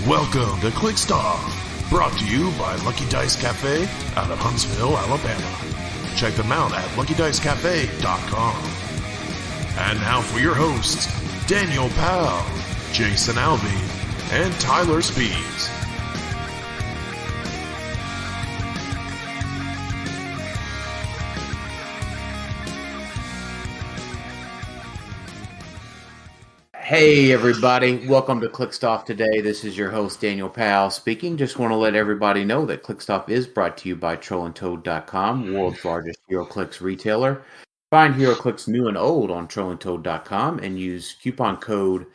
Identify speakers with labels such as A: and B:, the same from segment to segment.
A: Welcome to Click Stuff, brought to you by Lucky Dice Cafe out of Huntsville, Alabama. Check them out at LuckyDiceCafe.com. And now for your hosts, Daniel Powell, Jason Alvey, and Tyler Speeds.
B: Hey everybody, welcome to ClickStuff today. This is your host Daniel Powell speaking. Just want to let everybody know that ClickStuff is brought to you by TrollandToad.com, world's largest HeroClix retailer. Find HeroClix new and old on TrollandToad.com and use coupon code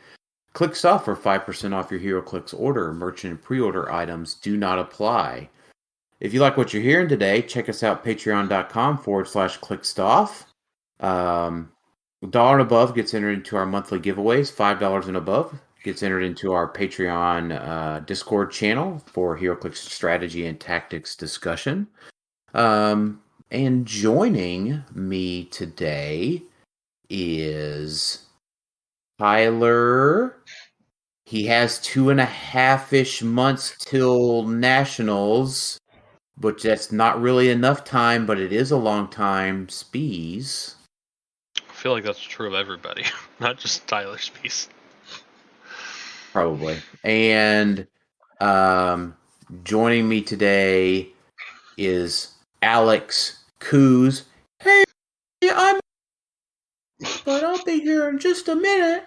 B: ClickStuff for 5% off your HeroClix order. Merchant and pre-order items do not apply. If you like what you're hearing today, check us out patreon.com/ClickStuff. $1 and above gets entered into our monthly giveaways. $5 and above gets entered into our Patreon Discord channel for HeroClix strategy and tactics discussion. And joining me today is Tyler. He has 2.5-ish months till Nationals, but that's not really enough time, but it is a long time. Spees.
C: I feel like that's true of everybody, not just Tyler Spees.
B: Probably. And joining me today is Alex Coos. Hey, but I'll be here in just a minute.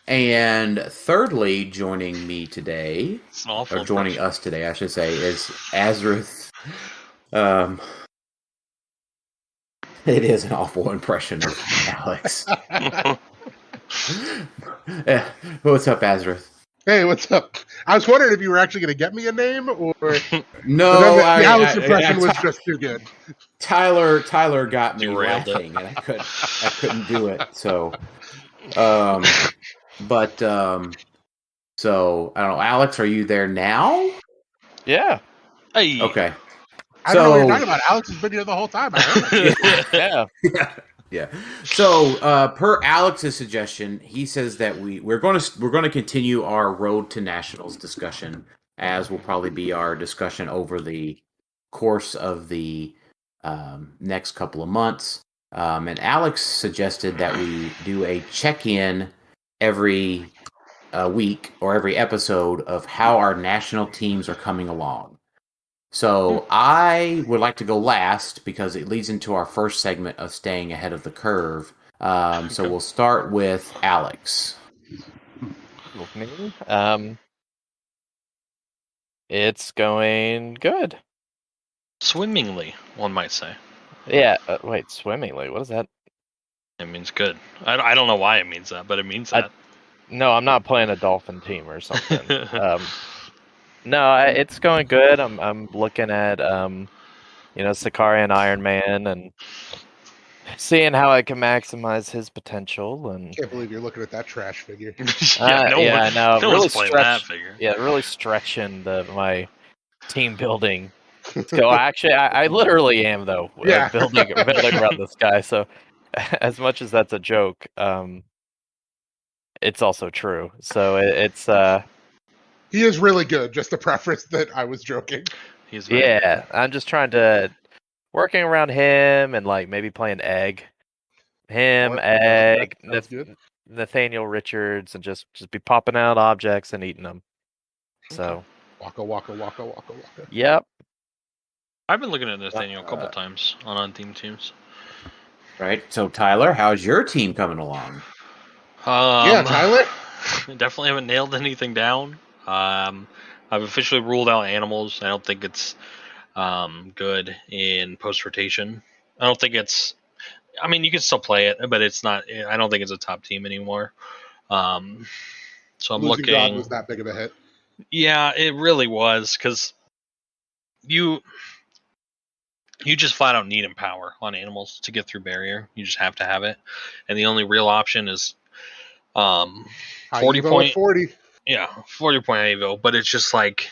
B: And thirdly, joining me today, or joining us today, I should say, is Azrith. It is an awful impression of Alex. What's up, Azrith?
D: Hey, what's up? I was wondering if you were actually going to get me a name, or
B: no.
D: The Alex impression was just too good.
B: Tyler got me laughing, and I couldn't do it. So, so I don't know. Alex, are you there now?
E: Yeah.
C: Hey.
B: Okay.
D: I don't know what you're talking about. Alex has been here the whole time. I heard
E: Yeah.
B: Yeah. So, per Alex's suggestion, he says that we're going to continue our Road to Nationals discussion, as will probably be our discussion over the course of the next couple of months. And Alex suggested that we do a check-in every week or every episode of how our national teams are coming along. So I would like to go last because it leads into our first segment of staying ahead of the curve. So we'll start with Alex.
E: It's going good.
C: Swimmingly, one might say.
E: Yeah. Wait, swimmingly? What is that?
C: It means good. I don't know why it means that, but it means that.
E: No, I'm not playing a dolphin team or something. No, it's going good. I'm looking at Sakari and Iron Man and seeing how I can maximize his potential. And
D: can't believe you're looking at that trash figure.
E: No
C: really that figure.
E: Yeah, really stretching my team building. So actually, I literally am though.
D: Yeah.
E: building around this guy. So as much as that's a joke, it's also true. So it's
D: he is really good. Just to preface that I was joking.
C: He's
E: good. I'm just trying to working around him and like maybe playing Egg, Egg, Nathaniel Richards, and just be popping out objects and eating them. So
D: waka waka.
E: Yep.
C: I've been looking at Nathaniel a couple times on unthemed teams.
B: Right. So Tyler, how's your team coming along?
D: Yeah, Tyler.
C: Definitely haven't nailed anything down. I've officially ruled out animals. I don't think it's good in post-rotation. I don't think it's... I mean, you can still play it, but it's not... I don't think it's a top team anymore. So I'm
D: Losing God was that big of a hit.
C: Yeah, it really was, because you just flat out need empower on animals to get through barrier. You just have to have it. And the only real option is 40 point...
D: 40.
C: Yeah, 40 point Evo, but it's just like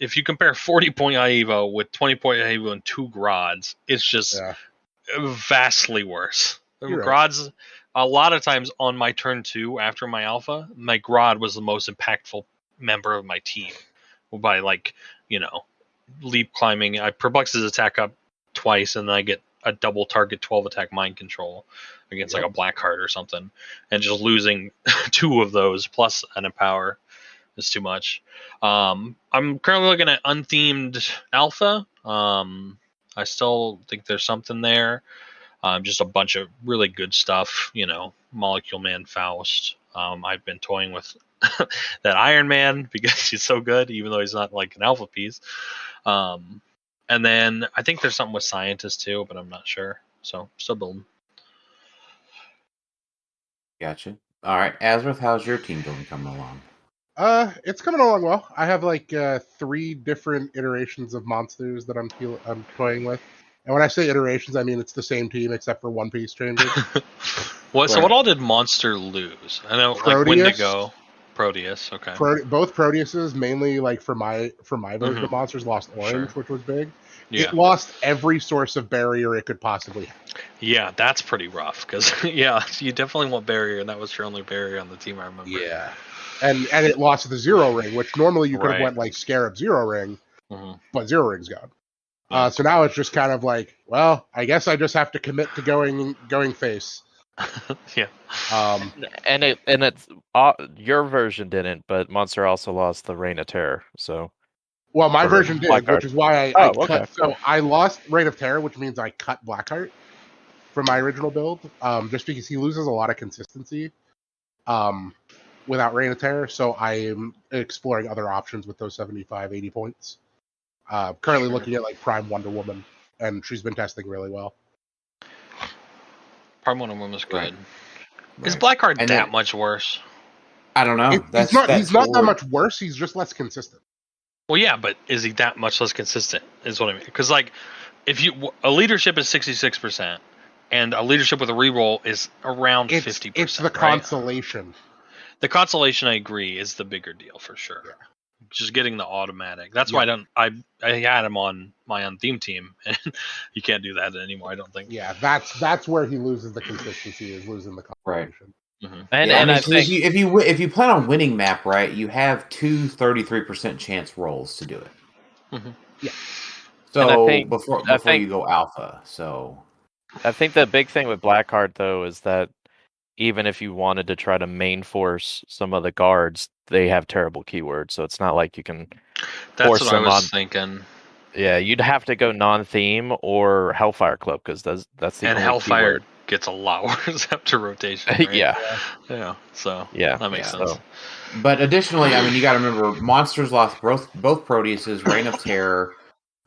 C: if you compare 40 point Evo with 20 point Evo and 2 Grods, it's just vastly worse. Grods, a lot of times on my turn 2 after my alpha, my Grod was the most impactful member of my team by leap climbing. I perplex his attack up twice, and then I get a double target 12 attack mind control against like a black heart or something, and just losing 2 of those plus an empower is too much. I'm currently looking at unthemed alpha. I still think there's something there. Just a bunch of really good stuff, Molecule Man Faust. I've been toying with that Iron Man because he's so good, even though he's not like an alpha piece. And then I think there's something with Scientist too, but I'm not sure. So still building.
B: Gotcha. All right, Azrith, how's your team building coming along?
D: It's coming along well. I have like 3 different iterations of monsters that I'm toying with. And when I say iterations, I mean it's the same team except for one piece changes.
C: So what all did Monster lose? I know like Wendigo, Proteus. Okay.
D: Both Proteuses, mainly like for my version of monsters, lost orange, which was big.
C: Yeah.
D: It lost every source of barrier it could possibly have.
C: Yeah, that's pretty rough because you definitely want barrier, and that was your only barrier on the team. I remember.
D: Yeah, and it lost the Zero Ring, which normally you could have went like Scarab Zero Ring, but Zero Ring's gone. So now it's just kind of like, well, I guess I just have to commit to going face.
C: Yeah.
E: And it's your version didn't, but Monster also lost the Reign of Terror. So.
D: Well, my version did, which is why I cut.
E: Okay.
D: So I lost Reign of Terror, which means I cut Blackheart from my original build, just because he loses a lot of consistency without Reign of Terror. So I am exploring other options with those 75, 80 points. Currently looking at like Prime Wonder Woman, and she's been testing really well.
C: Prime Wonder Woman's good. Right. Is Blackheart that much worse?
B: I don't know.
D: He's not that much worse. He's just less consistent.
C: Well, yeah, but is he that much less consistent? Is what I mean. Because like, if a leadership is 66%, and a leadership with a reroll is around 50%.
D: It's the consolation.
C: The consolation, I agree, is the bigger deal for sure. Yeah. Just getting the automatic. That's why I had him on my unthemed team, and you can't do that anymore. I don't think.
D: Yeah, that's where he loses the consistency, is losing the consolation.
B: Right.
E: Mm-hmm. And I think
B: if you plan on winning map, right, you have 2 33% chance rolls to do it.
C: Mm-hmm.
D: Yeah.
B: So before you go alpha, so
E: I think the big thing with Blackheart though is that even if you wanted to try to main force some of the guards, they have terrible keywords, so it's not like you can.
C: That's what I was thinking.
E: Yeah, you'd have to go non-theme or Hellfire Club because that's the
C: and
E: only
C: Hellfire
E: keyword.
C: Gets a lot worse after rotation. Right?
E: Yeah.
C: So that makes sense. So.
B: But additionally, I mean, you got to remember, monsters lost both Proteuses, Reign of Terror,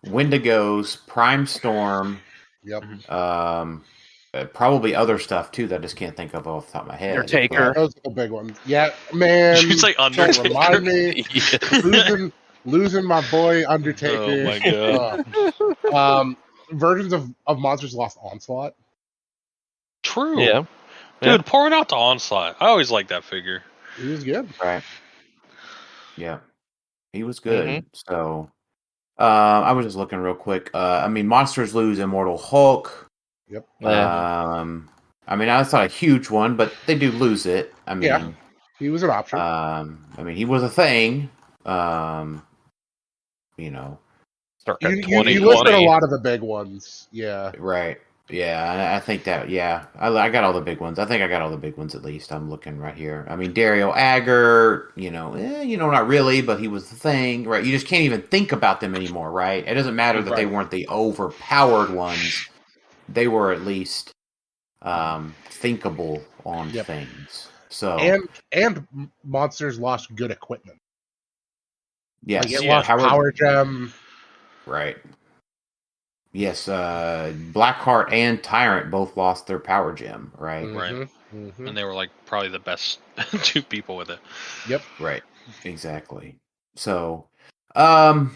B: Wendigos, Prime Storm.
D: Yep.
B: Probably other stuff too that I just can't think of off the top of my head.
E: Undertaker.
D: Those are the big ones. Yeah, man.
C: You say Undertaker.
D: Remind me. Losing my boy Undertaker.
C: Oh my god.
D: Versions of monsters lost Onslaught.
C: True.
E: Yeah.
C: Dude, pour it out to Onslaught. I always liked that figure.
D: He was good.
B: Right. Yeah. He was good. Mm-hmm. So I was just looking real quick. I mean, monsters lose Immortal Hulk.
D: Yep.
B: I mean, that's not a huge one, but they do lose it. I mean,
D: he was an option.
B: I mean, he was a thing.
D: You listed a lot of the big ones. Yeah.
B: Right. Yeah, I think that. Yeah, I got all the big ones. I think I got all the big ones at least. I'm looking right here. I mean, Dario Agger. Not really, but he was the thing, right? You just can't even think about them anymore, right? It doesn't matter that they weren't the overpowered ones. They were at least thinkable on things. So
D: and monsters lost good equipment.
B: Yes,
D: lost power gem.
B: Right. Yes, Blackheart and Tyrant both lost their power gem, right?
C: Mm-hmm. Right. Mm-hmm. And they were like probably the best 2 people with it.
D: Yep.
B: Right. Exactly. So, how's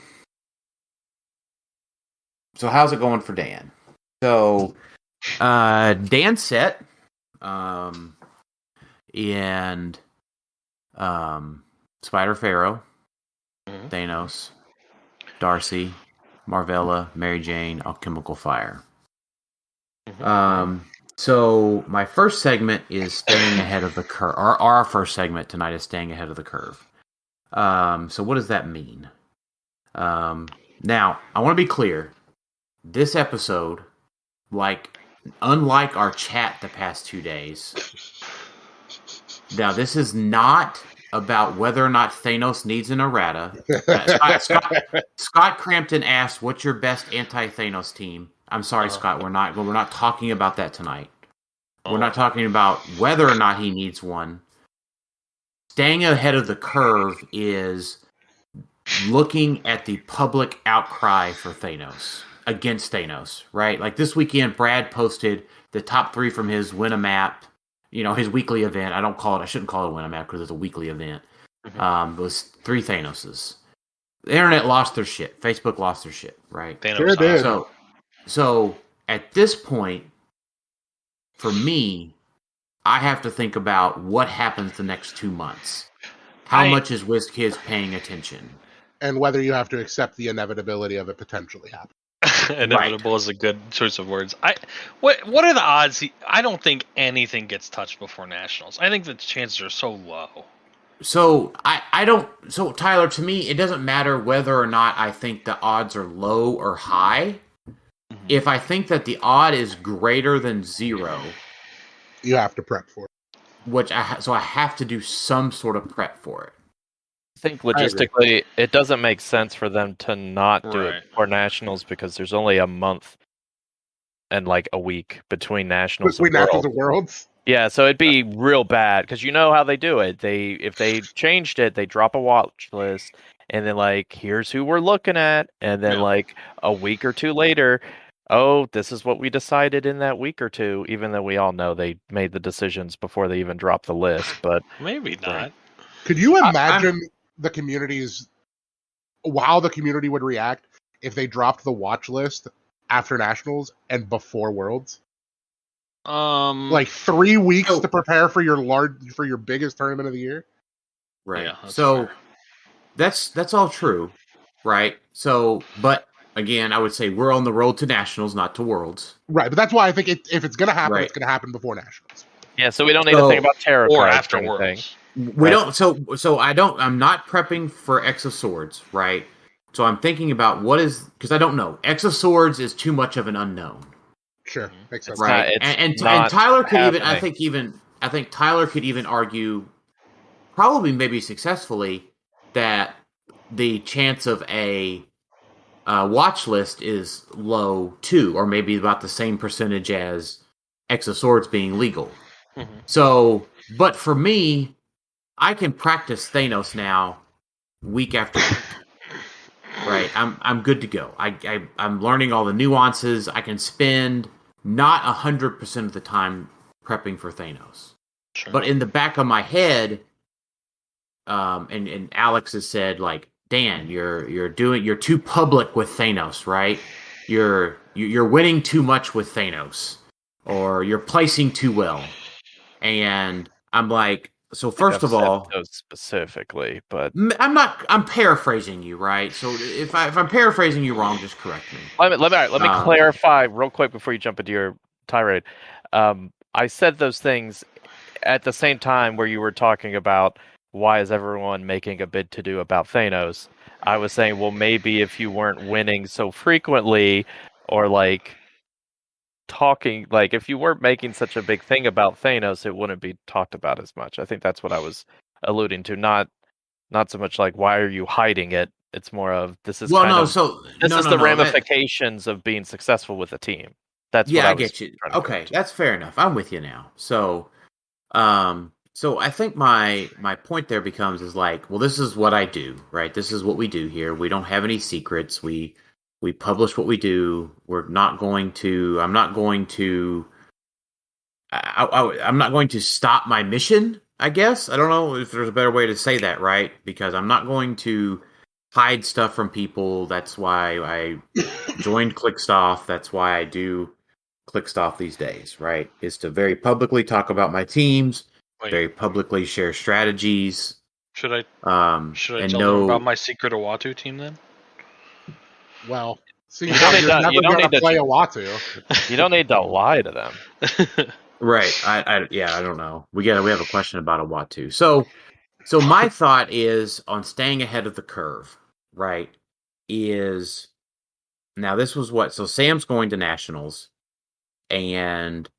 B: it going for Dan? So, Dan's set, and Spider Pharaoh, Thanos, Darcy, Marvella, Mary Jane, Alchemical Fire. So my first segment is staying ahead of the curve. Our first segment tonight is staying ahead of the curve. So what does that mean? Now, I want to be clear. This episode, unlike our chat the past 2 days, now this is not about whether or not Thanos needs an errata. Scott Crampton asked, "What's your best anti-Thanos team?" I'm sorry, Scott. We're not talking about that tonight. We're not talking about whether or not he needs one. Staying ahead of the curve is looking at the public outcry for Thanos, against Thanos, right? Like this weekend, Brad posted the top 3 from his Win a Map, his weekly event. I shouldn't call it a Win a Map because it's a weekly event. It was 3 Thanoses. The internet lost their shit. Facebook lost their shit, right?
D: Sure did.
B: So at this point, for me, I have to think about what happens the next 2 months. How much is WizKids paying attention?
D: And whether you have to accept the inevitability of it potentially happening.
C: Inevitable is a good choice of words. What are the odds? I don't think anything gets touched before Nationals. I think the chances are so low.
B: So I don't. So Tyler, to me, it doesn't matter whether or not I think the odds are low or high. Mm-hmm. If I think that the odd is greater than 0,
D: you have to prep for it.
B: So I have to do some sort of prep for it.
E: I think logistically, it doesn't make sense for them to not do it for Nationals because there's only a month and like a week between Nationals and
D: Worlds.
E: Yeah, so it'd be real bad because you know how they do it. If they changed it, they drop a watch list and then like here's who we're looking at, and then like a week or 2 later, oh, this is what we decided in that week or 2. Even though we all know they made the decisions before they even dropped the list, but
C: maybe not.
D: Could you imagine the community's how the community would react if they dropped the watch list after Nationals and before Worlds? Like 3 weeks to prepare for your biggest tournament of the year.
B: Right. Yeah, that's all true, right? So, but again, I would say we're on the road to Nationals, not to Worlds.
D: Right, but that's why I think if it's going to happen, it's going to happen before Nationals.
E: Yeah, so we don't need to think about tarot
C: or
E: cards
C: after
E: or anything.
C: Worlds.
B: We don't. So I'm not prepping for X of Swords, right? So I'm thinking about because I don't know. X of Swords is too much of an unknown.
D: Sure, makes sense.
B: Right, and Tyler could I think Tyler could even argue, probably maybe successfully, that the chance of a watch list is low too, or maybe about the same percentage as X of Swords being legal. Mm-hmm. So, but for me, I can practice Thanos now, week after week. Right, I'm good to go. I'm learning all the nuances. I can spend not 100% of the time prepping for Thanos, but in the back of my head, and Alex has said, like, Dan, you're too public with Thanos, right? You're winning too much with Thanos, or you're placing too well, and I'm like. So first of all,
E: specifically, but
B: I'm paraphrasing you, right? So if I'm paraphrasing you wrong, just correct me.
E: Let me clarify real quick before you jump into your tirade. I said those things at the same time where you were talking about why is everyone making a bid to do about Thanos. I was saying, well, maybe if you weren't winning so frequently, or like talking, like if you weren't making such a big thing about Thanos, it wouldn't be talked about as much. I think that's what I was alluding to. Not so much like why are you hiding it? It's more of this is the ramifications of being successful with a team. That's what I
B: get you. Okay, that's fair enough. I'm with you now. So I think my point there is like, well, this is what I do, right? This is what we do here. We don't have any secrets. We publish what we do. I'm not going to stop my mission, I guess. I don't know if there's a better way to say that, right? Because I'm not going to hide stuff from people. That's why I joined Clickstuff. That's why I do Clickstuff these days, right? Is to very publicly talk about my teams, very publicly share strategies.
C: Should I tell them about my secret Uatu team then?
D: Well, see, you don't need to play Uatu.
E: You don't need to lie to them.
B: Right. I don't know. We have a question about Uatu. So So my thought is on staying ahead of the curve, right? Is now this was what? So Sam's going to nationals, and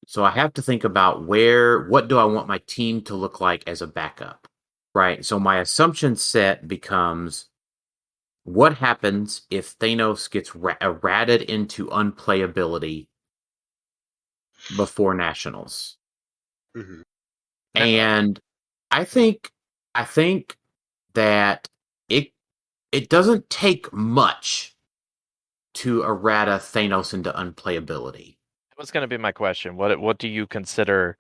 B: so I have to think about what do I want my team to look like as a backup, right? So my assumption set becomes what happens if Thanos gets ratted into unplayability before nationals?
D: Mm-hmm.
B: And I think that it doesn't take much to errata Thanos into unplayability.
E: That was going to be my question. What do you consider?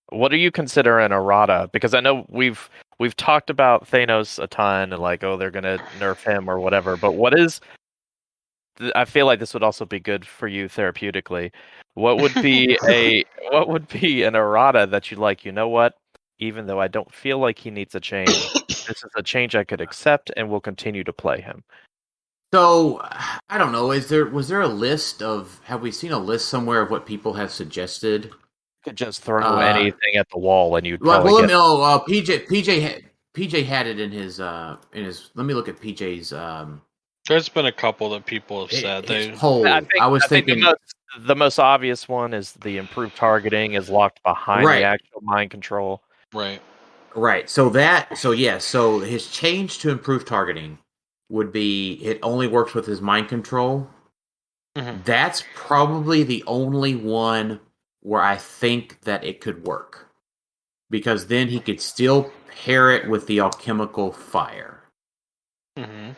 E: What do you consider an errata? Because I know we've talked about Thanos a ton, and like, oh, they're going to nerf him or whatever. But what is? I feel like this would also be good for you therapeutically. What would be an errata that you like? You know what? Even though I don't feel like he needs a change, this is a change I could accept, and will continue to play him.
B: So I don't know. Was there a list of? Have we seen a list somewhere of what people have suggested?
E: You could just throw anything at the wall, and you'd probably get.
B: PJ had it in his. Let me look at PJ's.
C: There's been a couple that people have said
B: poll. I think
E: the most obvious one is the improved targeting is locked behind the actual mind control.
C: Right.
B: So his change to improved targeting would be it only works with his mind control.
C: Mm-hmm.
B: That's probably the only one where I think that it could work. Because then he could still pair it with the alchemical fire.
C: Mm-hmm.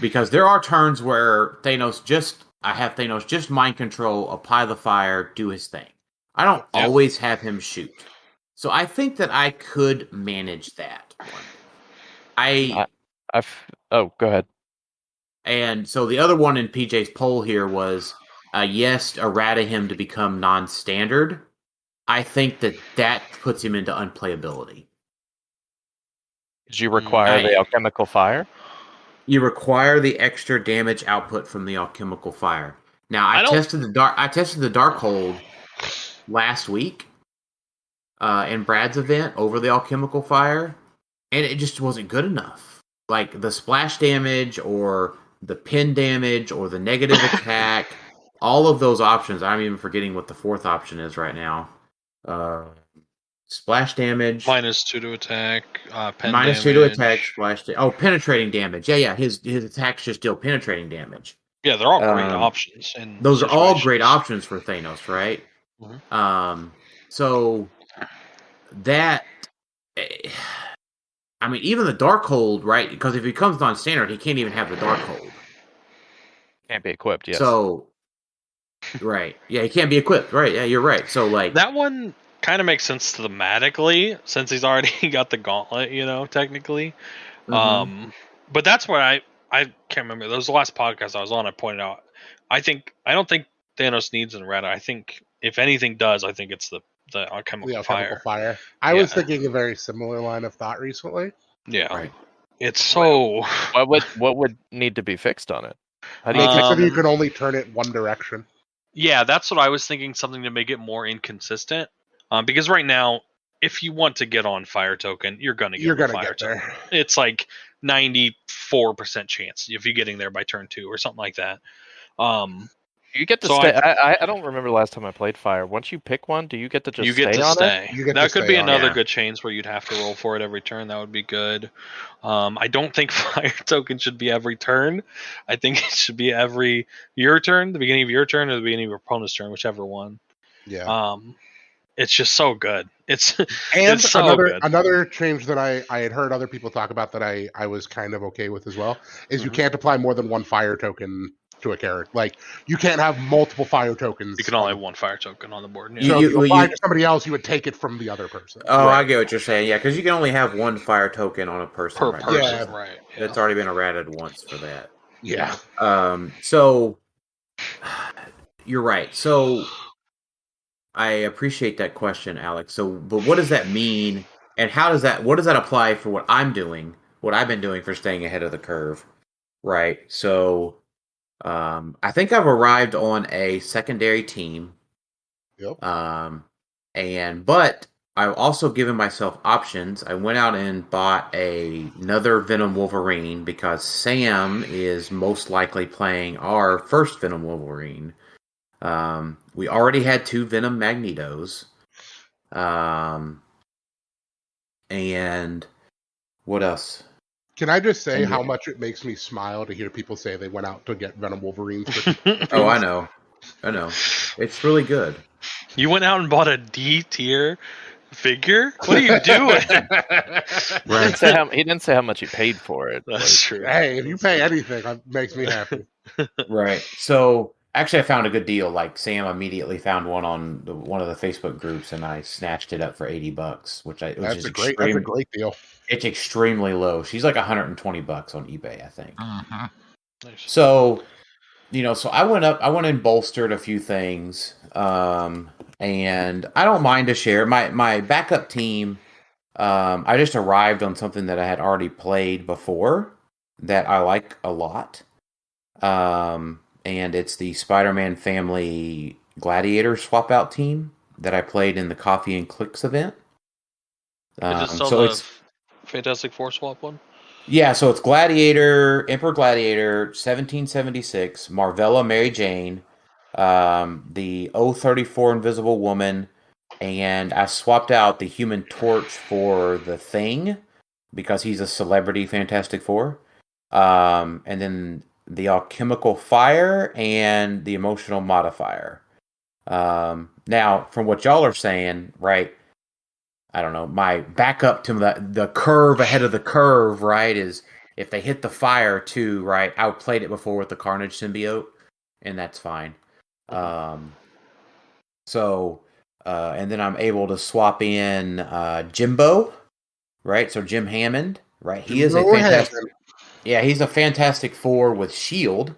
B: Because there are turns where I have Thanos just mind control, apply the fire, do his thing. I don't always have him shoot. So I think that I could manage that one.
E: Oh, go ahead.
B: And so the other one in PJ's poll here was, yes, errata him to become non-standard. I think that puts him into unplayability.
E: Did you require the alchemical fire?
B: You require the extra damage output from the alchemical fire. Now I tested the Darkhold last week in Brad's event over the alchemical fire, and it just wasn't good enough. Like the splash damage or the pin damage or the negative attack, all of those options. I'm even forgetting what the fourth option is right now. Splash damage.
C: -2 to attack. Pen
B: -2 to attack. Penetrating damage. Yeah. His attacks just deal penetrating damage.
C: Yeah, they're all great options.
B: Those are all great options for Thanos, right?
C: Mm-hmm.
B: So that. I mean, even the Darkhold, right? Because if he comes non-standard, he can't even have the Darkhold.
E: Can't be equipped, yes.
B: So, right. Yeah, he can't be equipped, right? Yeah, you're right. So, like...
C: That one kind of makes sense thematically, since he's already got the gauntlet, technically. Mm-hmm. But that's what I can't remember. That was the last podcast I was on. I pointed out, I don't think Thanos needs an errata. I think, if anything does, I think it's the alchemical fire.
D: I was thinking a very similar line of thought recently.
C: Yeah, right. It's so.
E: What would need to be fixed on it?
D: How do you can only turn it one direction?
C: Yeah, that's what I was thinking. Something to make it more inconsistent. Because right now, if you want to get on fire token, you're gonna get fire token. There. It's like 94% chance of you getting there by turn 2 or something like that.
E: You get to stay. I don't remember the last time I played fire. Once you pick one, do you get to just stay?
C: That could be another good change where you'd have to roll for it every turn. That would be good. I don't think fire token should be every turn. I think it should be your turn, the beginning of your turn, or the beginning of your opponent's turn, whichever one.
D: Yeah.
C: It's just so good. It's
D: so good. Another change that I had heard other people talk about that I was kind of okay with as well is you can't apply more than one fire token to a character. Like, you can't have multiple fire tokens.
C: You can only have one fire token on the board.
D: Yeah. So if you apply to somebody else, you would take it from the other person.
B: Oh, right. I get what you're saying. Yeah, because you can only have one fire token on a person.
C: Per person,
B: Yeah.
C: Right.
B: It's already been errated once for that.
D: Yeah.
B: So, you're right. So, I appreciate that question, Alex. So, but what does that mean? And what does that apply for what I'm doing, what I've been doing for staying ahead of the curve? Right. So, I think I've arrived on a secondary team.
D: Yep.
B: But I've also given myself options. I went out and bought another Venom Wolverine because Sam is most likely playing our first Venom Wolverine. We already had 2 Venom Magnetos. And what else?
D: Can I just say how much it makes me smile to hear people say they went out to get Venom Wolverines?
B: Oh, I know. It's really good.
C: You went out and bought a D tier figure? What are you doing?
B: Right.
E: He didn't say how much he paid for it.
C: That's true.
D: Hey, if you pay anything, it makes me happy.
B: Right. So actually, I found a good deal. Like Sam immediately found one on one of the Facebook groups, and I snatched it up for $80,
D: That's a great deal.
B: It's extremely low. She's like $120 on eBay, I think.
C: Nice.
B: So, so I went and bolstered a few things, and I don't mind to share my backup team. I just arrived on something that I had already played before that I like a lot. And it's the Spider-Man Family Gladiator swap out team that I played in the Coffee and Clicks event.
C: Is it still the Fantastic Four swap one?
B: Yeah, so it's Gladiator, Emperor Gladiator, 1776, Marvella Mary Jane, the 034 Invisible Woman, and I swapped out the Human Torch for the Thing because he's a celebrity Fantastic Four. And then the Alchemical Fire and the Emotional Modifier. Now, from what y'all are saying, right, I don't know, my backup to the curve ahead of the curve, right, is if they hit the fire too, right, I played it before with the Carnage symbiote, and that's fine. And then I'm able to swap in Jimbo, right, so Jim Hammond, right, he is a fantastic... Yeah, he's a Fantastic Four with S.H.I.E.L.D.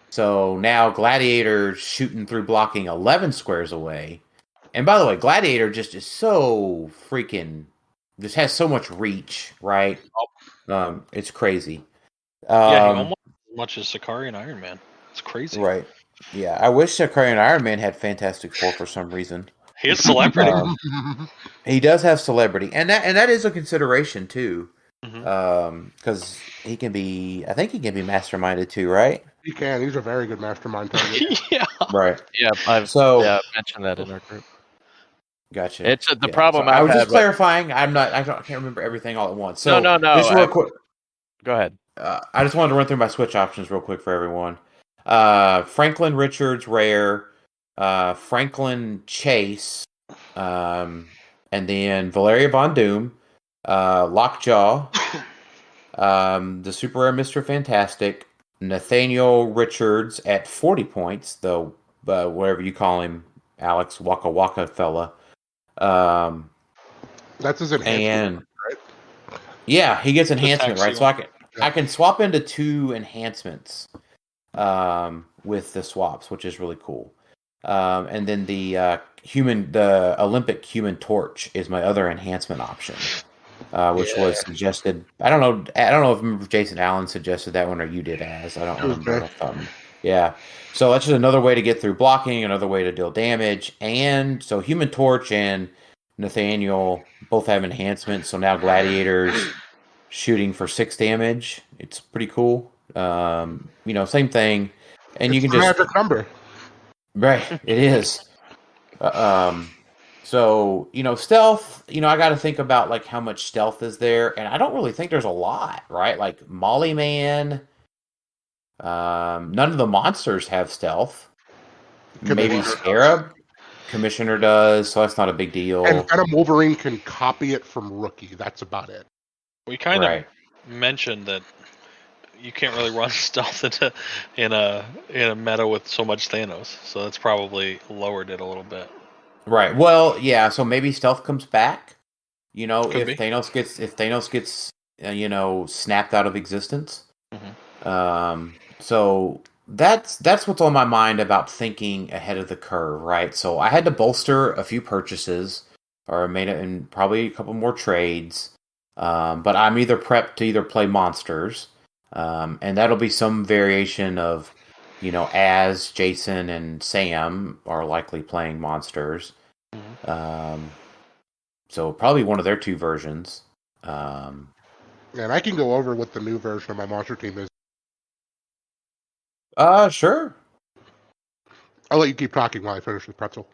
B: So now Gladiator's shooting through blocking 11 squares away. And by the way, Gladiator just is so freaking... just has so much reach, right? It's crazy.
C: He almost as much as Sakari and Iron Man. It's crazy.
B: Right. Yeah, I wish Sakari and Iron Man had Fantastic Four for some reason.
C: He has celebrity.
B: He does have celebrity. And that is a consideration, too.
C: Mm-hmm.
B: Because he can be, I think he can be masterminded too, right?
D: He can. He's a very good mastermind.
C: Yeah.
B: Right.
E: Yeah, I've mentioned that in our group.
B: Gotcha.
E: It's the problem.
B: So I was just clarifying. I can't remember everything all at once. So
E: no.
B: Just real quick.
E: Go ahead.
B: I just wanted to run through my Switch options real quick for everyone. Franklin Richards rare, Franklin Chase, and then Valeria Von Doom. Lockjaw, the Super Rare Mr. Fantastic, Nathaniel Richards at 40 points, though whatever you call him, Alex Waka Waka fella.
D: That's his enhancement, right?
B: Yeah, he gets enhancement, right? So I can swap into 2 enhancements with the swaps, which is really cool. And then the Olympic Human Torch is my other enhancement option. Which was suggested. I don't know if Jason Allen suggested that one or you did, I don't remember. Yeah. So that's just another way to get through blocking, another way to deal damage, and so Human Torch and Nathaniel both have enhancements. So now Gladiator's shooting for 6 damage. It's pretty cool. Same thing, and you can just
D: magic number.
B: Right. It is. So, stealth, I got to think about, like, how much stealth is there, and I don't really think there's a lot, right? Like, Molly Man, none of the monsters have stealth. Maybe Scarab. Commissioner does, so that's not a big deal.
D: And Venom Wolverine can copy it from Rookie. That's about it.
C: We kind of mentioned that you can't really run stealth in a meta with so much Thanos, so that's probably lowered it a little bit.
B: Right. Well, yeah. So maybe stealth comes back. If Thanos gets snapped out of existence.
C: Mm-hmm.
B: So that's what's on my mind about thinking ahead of the curve, right? So I had to bolster a few purchases, or made it in probably a couple more trades. But I'm either prepped to either play monsters, and that'll be some variation of, as Jason and Sam are likely playing monsters. So probably one of their 2 versions.
D: And I can go over what the new version of my monster team is.
B: Sure.
D: I'll let you keep talking while I finish the pretzel.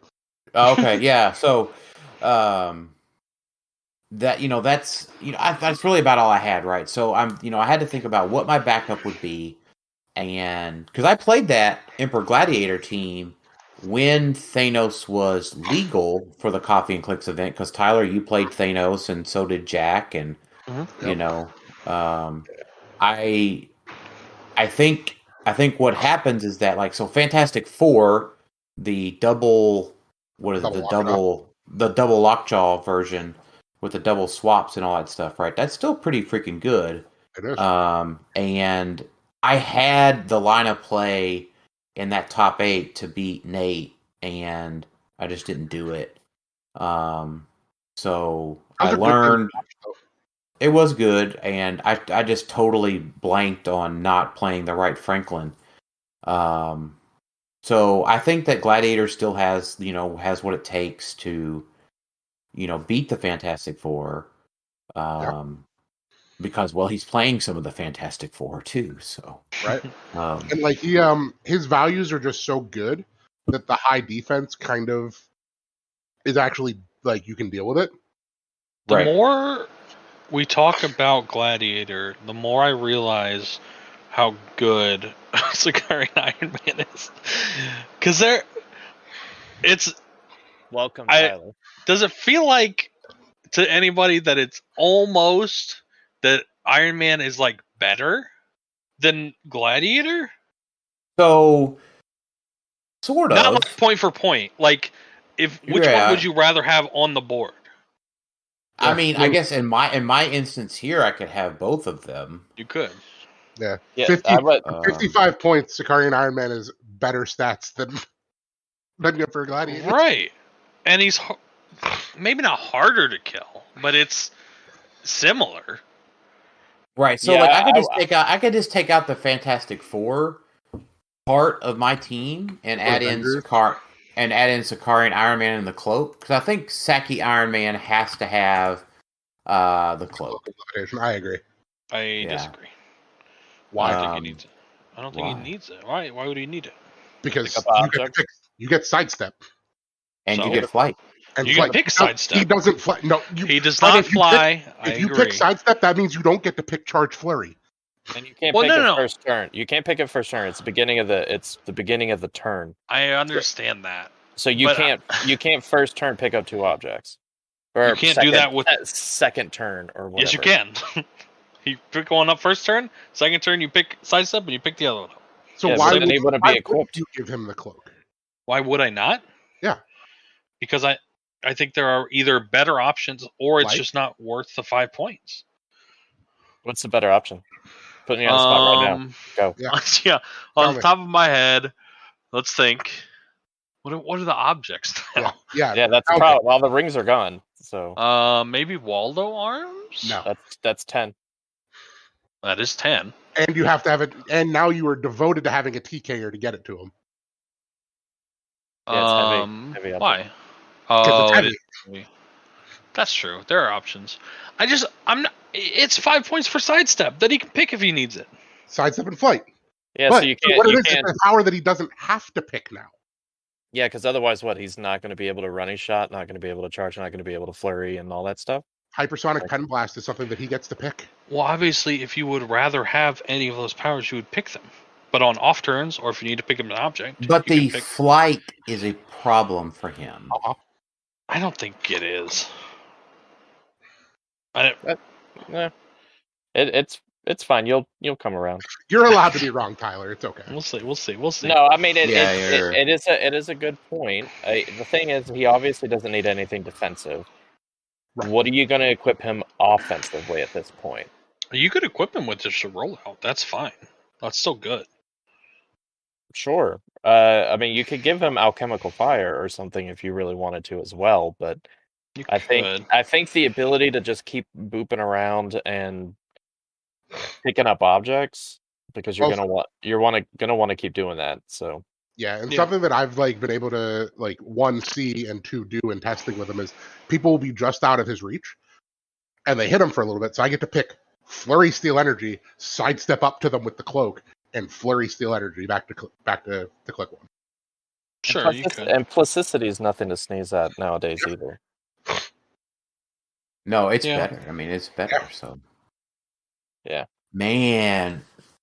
B: Okay, yeah. So, that's that's really about all I had, right? So I had to think about what my backup would be, and because I played that Emperor Gladiator team when Thanos was legal for the Coffee and Clicks event, because Tyler, you played Thanos, and so did Jack, and I think what happens is that Fantastic Four, the double double lockjaw version with the double swaps and all that stuff, right? That's still pretty freaking good.
D: It is.
B: And I had the line of play in that top 8 to beat Nate, and I just didn't do it. So I learned it was good, and I just totally blanked on not playing the right Franklin. So I think that Gladiator still has what it takes to, beat the Fantastic Four. Because he's playing some of the Fantastic Four too, so
D: right. And his values are just so good that the high defense kind of is actually you can deal with it.
C: The more we talk about Gladiator, the more I realize how good Sakari and Iron Man is. Because it's
E: welcome, Tyler.
C: Does it feel like to anybody that it's almost that Iron Man is better than Gladiator?
B: So, sort of.
C: Not point for point. Which one would you rather have on the board?
B: I mean, I guess in my instance here, I could have both of them.
C: You could.
D: Yeah. 55 points. Sakari and Iron Man is better stats than for Gladiator.
C: Right. And he's maybe not harder to kill, but it's similar.
B: Right. So I could just take out the Fantastic Four part of my team and add in Sakari and Iron Man and the cloak, because I think Saki Iron Man has to have the cloak.
D: I agree.
C: I disagree.
D: Why?
C: I don't think he needs it. I don't think he needs it. Why would he need it?
D: Because you get sidestep.
B: And you get flight.
C: And you can pick sidestep.
D: He doesn't fly. No,
C: he does not fly.
D: If you pick sidestep, that means you don't get to pick charge flurry.
E: And you can't pick it first turn. You can't pick it first turn. It's the beginning of the turn.
C: I understand that.
E: So you can't first turn pick up 2 objects. Or
C: you can't do that with
E: second turn or whatever.
C: Yes, you can. You pick one up first turn. Second turn, you pick sidestep, and you pick the other one up.
D: So why would you give him the cloak?
C: Why would I not?
D: Yeah,
C: because I think there are either better options or it's just not worth the 5 points.
E: What's the better option? Put me on the spot right now. Go.
C: Yeah. On the top of my head, let's think. What are the objects now?
D: Yeah.
E: That's the problem. All the rings are gone. So.
C: Maybe Waldo arms.
D: No,
E: that's 10.
C: That is 10.
D: And you have to have it. And now you are devoted to having a TKer to get it to him.
E: Yeah, it's heavy
C: why? Oh, it is heavy. That's true. There are options. I'm not. It's 5 points for sidestep that he can pick if he needs it.
D: Sidestep and flight.
E: Yeah, so you can't.
D: It's a power that he doesn't have to pick now.
E: Yeah, because otherwise, he's not going to be able to run his shot, not going to be able to charge, not going to be able to flurry and all that stuff.
D: Hypersonic Pen Blast is something that he gets to pick.
C: Well, obviously, if you would rather have any of those powers, you would pick them. But on off turns, or if you need to pick up an object.
B: But the flight is a problem for him.
C: I don't think it is.
E: It's fine. You'll come around.
D: You're allowed to be wrong, Tyler. It's okay.
C: We'll see.
E: No, I mean it is a good point. The thing is, he obviously doesn't need anything defensive. Right. What are you going to equip him offensively at this point?
C: You could equip him with just a rollout. That's fine. That's still good.
E: Sure. I mean, you could give him alchemical fire or something if you really wanted to as well. But I think the ability to just keep booping around and picking up objects, because you're gonna want to keep doing that. So
D: Yeah, and something that I've like been able to like one see and two do in testing with him is people will be just out of his reach, and they hit him for a little bit. So I get to pick Flurry Steel Energy, sidestep up to them with the cloak, and Flurry Steel Energy back to click one.
C: Sure, you could.
E: And Plasticity is nothing to sneeze at nowadays either.
B: No, it's better. I mean, it's better.
D: Yeah.
B: So,
E: yeah,
B: man,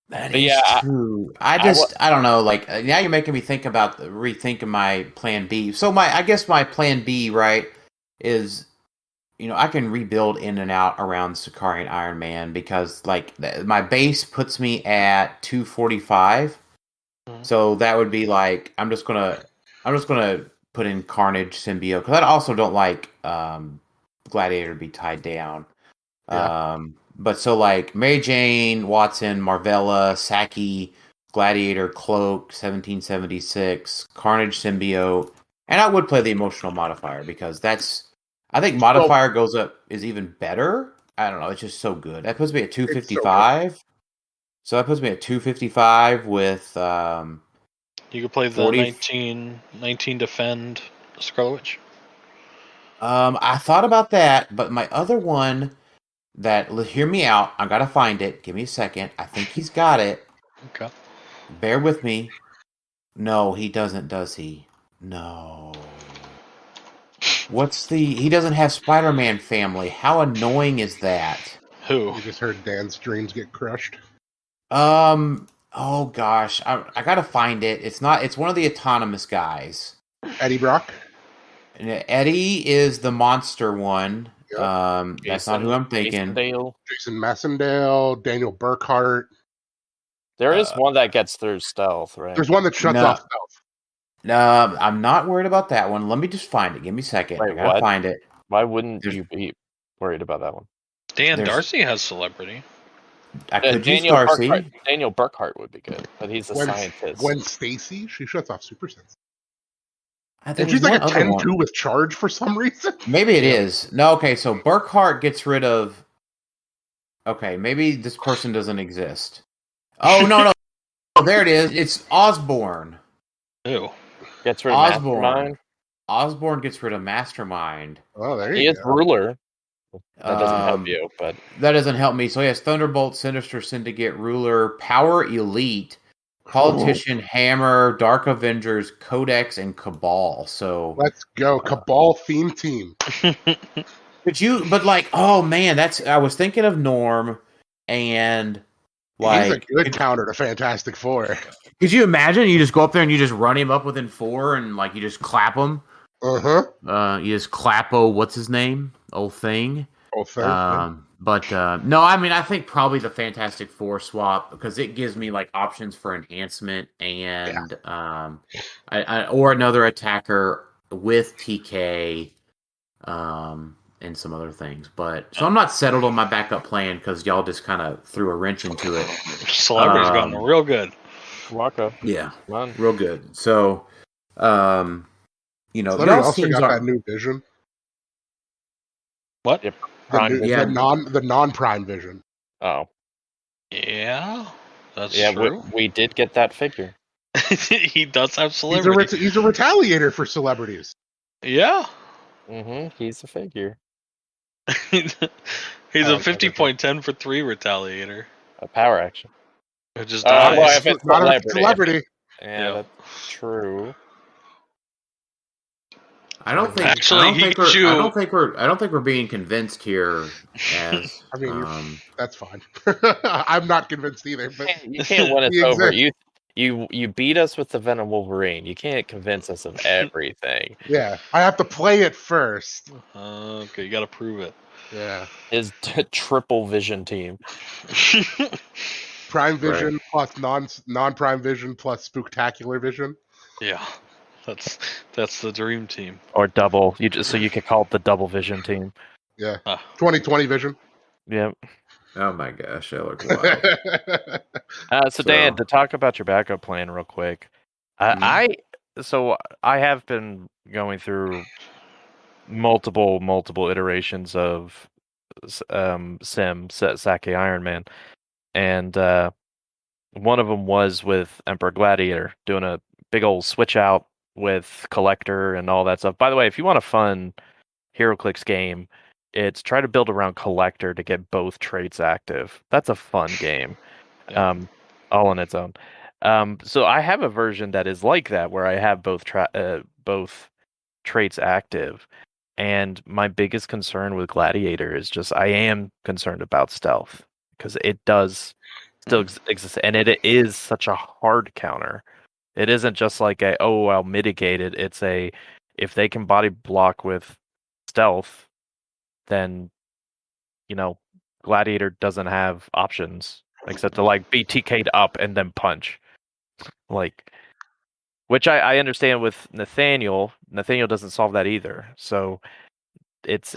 B: that is true. I don't know. Like now, you're making me think about rethinking my plan B. So I guess my plan B, right, is I can rebuild in and out around Sicarian Iron Man because like my base puts me at 245. Mm-hmm. So that would be like I'm just gonna put in Carnage Symbiote because I also don't like Gladiator to be tied down. Yeah. But so like Mary Jane, Watson, Marvella, Saki, Gladiator, Cloak, 1776, Carnage Symbiote, and I would play the emotional modifier because I think modifier goes up is even better. I don't know, it's just so good. That puts me at 255. So that puts me at 255 with
C: you could play the 19 defend Scarlet Witch.
B: I thought about that, but my other one hear me out. I gotta find it. Give me a second. I think he's got it.
C: Okay.
B: Bear with me. No, he doesn't, does he? No. He doesn't have Spider-Man family. How annoying is that?
C: Who?
D: You just heard Dan's dreams get crushed.
B: Oh gosh. I gotta find it. It's one of the autonomous guys.
D: Eddie Brock?
B: Eddie is the monster one. Yep. That's not who I'm thinking.
D: Jason Messendale, Daniel Burkhart.
E: There is one that gets through stealth, right?
D: There's one that shuts off stealth.
B: No, I'm not worried about that one. Let me just find it. Give me a second.
E: Wait,
B: I gotta find it.
E: Why wouldn't you be worried about that one?
C: Darcy has celebrity.
B: I could use Darcy.
E: Daniel Burkhart would be good, but he's a scientist.
D: Gwen Stacy, she shuts off super sense.
B: And
D: she's like a 10-2 with charge for some reason.
B: Maybe it is. No, okay, so Burkhart gets rid of... Okay, maybe this person doesn't exist. Oh, no. Oh, there it is. It's Osborn.
C: Ew.
E: Gets rid of Mastermind.
B: Osborn gets rid of Mastermind.
D: Oh, there you go.
E: He is Ruler. That doesn't help you, but...
B: That doesn't help me. So he has Thunderbolt, Sinister Syndicate, Ruler, Power Elite, Politician, Hammer, Dark Avengers, Codex, and Cabal. So
D: let's go. Cabal theme team.
B: But like, oh man, I was thinking of Norm and like...
D: He's a good counter to Fantastic Four.
B: Could you imagine? You just go up there and you just run him up within 4 and like you just clap him?
D: Uh-huh.
B: You just clap, what's his name? Old Thing. But no, I mean, I think probably the Fantastic Four swap because it gives me like options for enhancement and or another attacker with TK, and some other things. But so I'm not settled on my backup plan because y'all just kind of threw a wrench into it.
C: Celebrity's gotten real good.
E: Waka.
B: Yeah, real good. So,
D: Celebrity also got that new vision.
C: What?
E: Yep.
D: The non-prime vision.
E: Oh.
C: Yeah, that's true.
E: We did get that figure.
C: He does have celebrity.
D: He's a retaliator for celebrities.
C: Yeah.
E: Mm-hmm. He's a figure.
C: He's a 50.10 for 3 retaliator.
E: A power action.
C: It just dies.
E: If it's not a
D: celebrity.
E: Yeah, that's true.
B: I don't think we're being convinced here. As
D: I mean, that's fine. I'm not convinced either. But
E: you can't win us over. You beat us with the Venom Wolverine. You can't convince us of everything.
D: Yeah, I have to play it first.
C: Okay, you got to prove it.
D: Yeah,
E: his triple vision team.
D: Prime Vision plus non-Prime Vision plus Spooktacular Vision.
C: Yeah. That's the dream team.
E: Or double. So you could call it the double vision team.
D: Yeah. 2020 vision.
E: Yep.
B: Oh my gosh, that looks wild.
E: So Dan, to talk about your backup plan real quick. I have been going through multiple iterations of Saki Iron Man. And one of them was with Emperor Gladiator, doing a big old switch out with collector and all that stuff. By the way, if you want a fun HeroClix game, it's try to build around collector to get both traits active. That's a fun game, all on its own. So I have a version that is like that, where I have both traits active. And my biggest concern with Gladiator is just I am concerned about stealth, because it does still exist, and it is such a hard counter. It isn't just like I'll mitigate it. It's if they can body block with stealth, then Gladiator doesn't have options except to like be TK'd up and then punch. Which I understand with Nathaniel. Nathaniel doesn't solve that either. So it's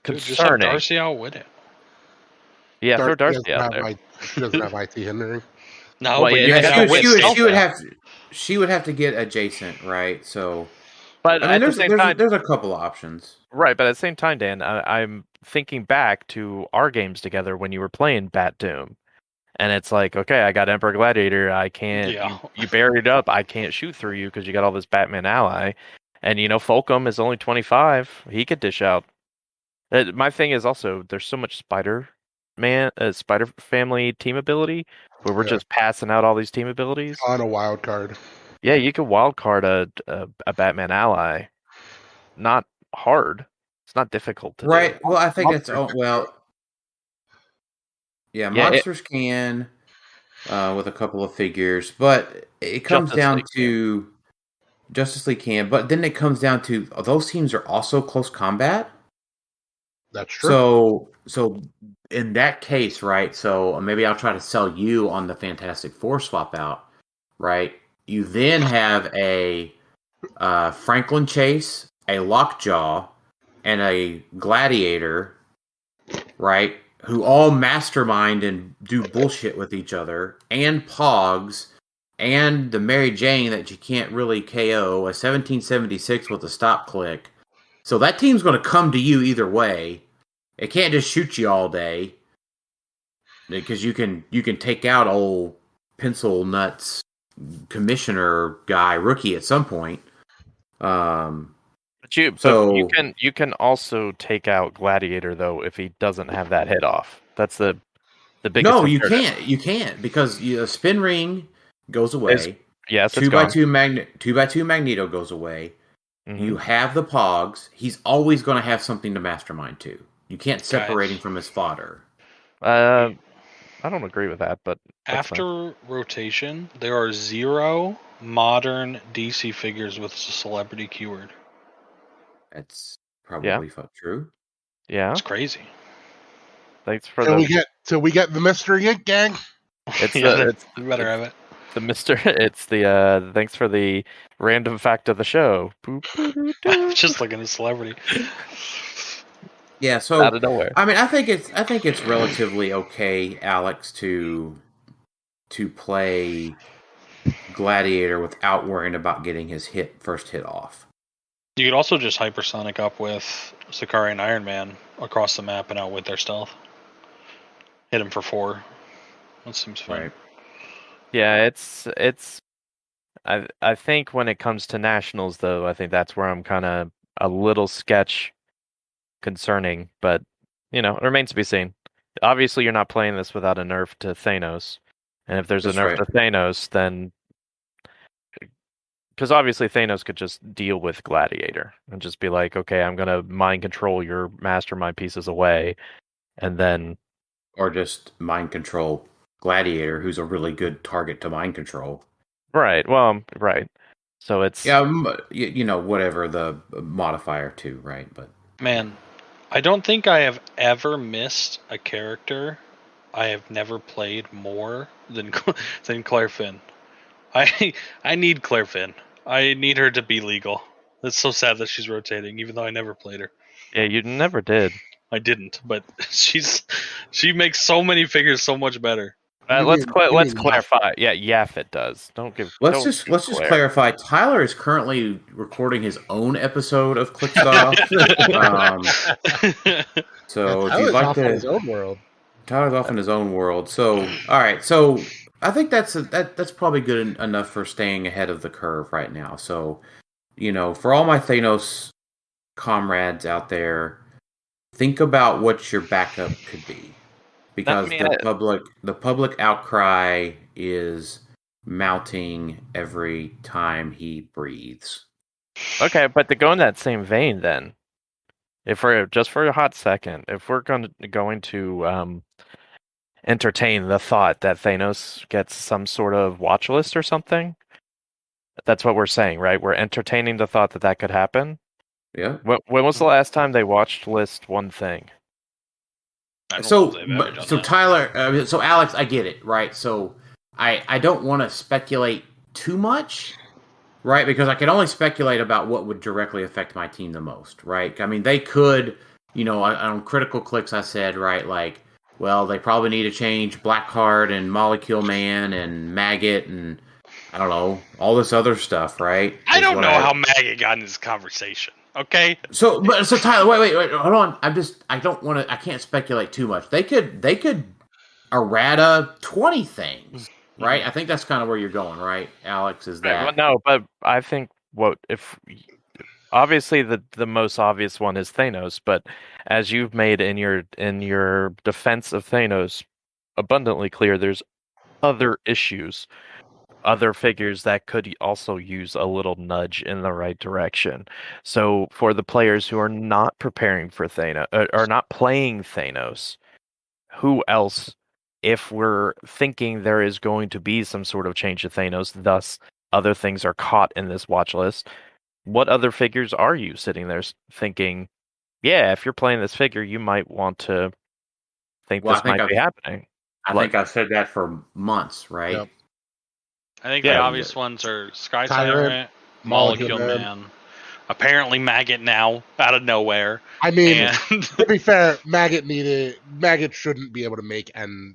E: concerning.
F: Just have Darcy outwit it.
E: Yeah, throw Darcy out there.
D: She doesn't have IT hindering.
F: No,
B: well,
F: but
B: she would have to get adjacent, right? So,
E: but
B: I mean, there's a couple of options,
E: right? But at the same time, Dan, I'm thinking back to our games together when you were playing Bat Doom, and it's like, okay, I got Emperor Gladiator, I can't. Yeah. You buried up, I can't shoot through you because you got all this Batman ally, and Fulcrum is only 25. He could dish out. My thing is also there's so much Spider Family team ability where we're just passing out all these team abilities
D: on a wild card.
E: Yeah, you can wild card a Batman ally. Not hard. It's not difficult to
B: do. Well, I think monsters can with a couple of figures, but it comes down to Justice League can, but then it comes down to those teams are also close combat.
D: That's true.
B: So in that case, right? So maybe I'll try to sell you on the Fantastic Four swap out, right? You then have a Franklin Chase, a Lockjaw, and a Gladiator, right? Who all mastermind and do bullshit with each other, and Pogs, and the Mary Jane that you can't really KO, a 1776 with a stop click. So that team's going to come to you either way. It can't just shoot you all day, because you can take out old pencil nuts commissioner guy rookie at some point.
E: But you can also take out Gladiator though if he doesn't have that hit off. That's the biggest.
B: No, you can't because spin ring goes away.
E: Yes,
B: 2x2 Magneto goes away. Mm-hmm. You have the Pogs. He's always going to have something to mastermind too. You can't separate him from his fodder.
E: I don't agree with that, but
F: after rotation, there are 0 modern DC figures with a celebrity keyword.
B: That's probably true.
E: Yeah,
F: it's crazy.
E: Thanks for
D: till we get the Mystery Inc. gang.
E: It's
F: we better have it.
E: The Mr. It's the thanks for the random fact of the show.
F: Just looking at celebrity.
B: Yeah, so
E: out of nowhere.
B: I mean, I think it's relatively okay, Alex, to play Gladiator without worrying about getting his first hit off.
F: You could also just hypersonic up with Sakari and Iron Man across the map and out with their stealth. Hit him for 4. That seems fine.
B: Right.
E: Yeah, it's. I think when it comes to nationals, though, I think that's where I'm kind of a little sketch concerning, but it remains to be seen. Obviously, you're not playing this without a nerf to Thanos, and if there's a nerf to Thanos, then because obviously Thanos could just deal with Gladiator and just be like, okay, I'm gonna mind control your mastermind pieces away, and then
B: or just mind control Gladiator, who's a really good target to mind control.
E: Right. Well, right. So it's
B: whatever the modifier to, right? But
F: man, I don't think I have ever missed a character I have never played more than Claire Finn. I need Claire Finn. I need her to be legal. It's so sad that she's rotating, even though I never played her.
E: Yeah, you never did.
F: I didn't, but she makes so many figures so much better.
E: Let's clarify. Yeah, Yaffet does.
B: Let's just clarify. Tyler is currently recording his own episode of Clickstop. So if you'd like to,
D: in his own world.
B: Tyler's off in his own world. So all right. So I think that's probably good enough for staying ahead of the curve right now. So, for all my Thanos comrades out there, think about what your backup could be, because the public outcry is mounting every time he breathes.
E: Okay, but to go in that same vein, then, if we're just for a hot second, if we're going to entertain the thought that Thanos gets some sort of watch list or something, that's what we're saying, right? We're entertaining the thought that could happen.
B: Yeah.
E: When was the last time they watched list one thing?
B: So Tyler, so Alex, I get it, right? So I don't want to speculate too much, right? Because I can only speculate about what would directly affect my team the most, right? I mean, they could, on Critical Clicks, I said, right, like, well, they probably need to change Blackheart and Molecule Man and Maggot and, I don't know, all this other stuff, right?
F: I don't know how Maggot got in this conversation. Okay.
B: So Tyler, wait, hold on. I can't speculate too much. They could errata 20 things, right? I think that's kind of where you're going, right, Alex? Is that?
E: Right, well, no, but I think obviously the most obvious one is Thanos, but as you've made in your defense of Thanos abundantly clear, there's other issues. Other figures that could also use a little nudge in the right direction. So for the players who are not preparing for Thanos, or not playing Thanos, who else, if we're thinking there is going to be some sort of change to Thanos, thus other things are caught in this watch list, what other figures are you sitting there thinking, yeah, if you're playing this figure, you might want to think this might be happening?
B: I think I've said that for months, right?
D: Yep.
F: I think the obvious ones are Sky Tyrant, Molecule Man, apparently Maggot now, out of nowhere.
D: I mean, to be fair, Maggot shouldn't be able to make and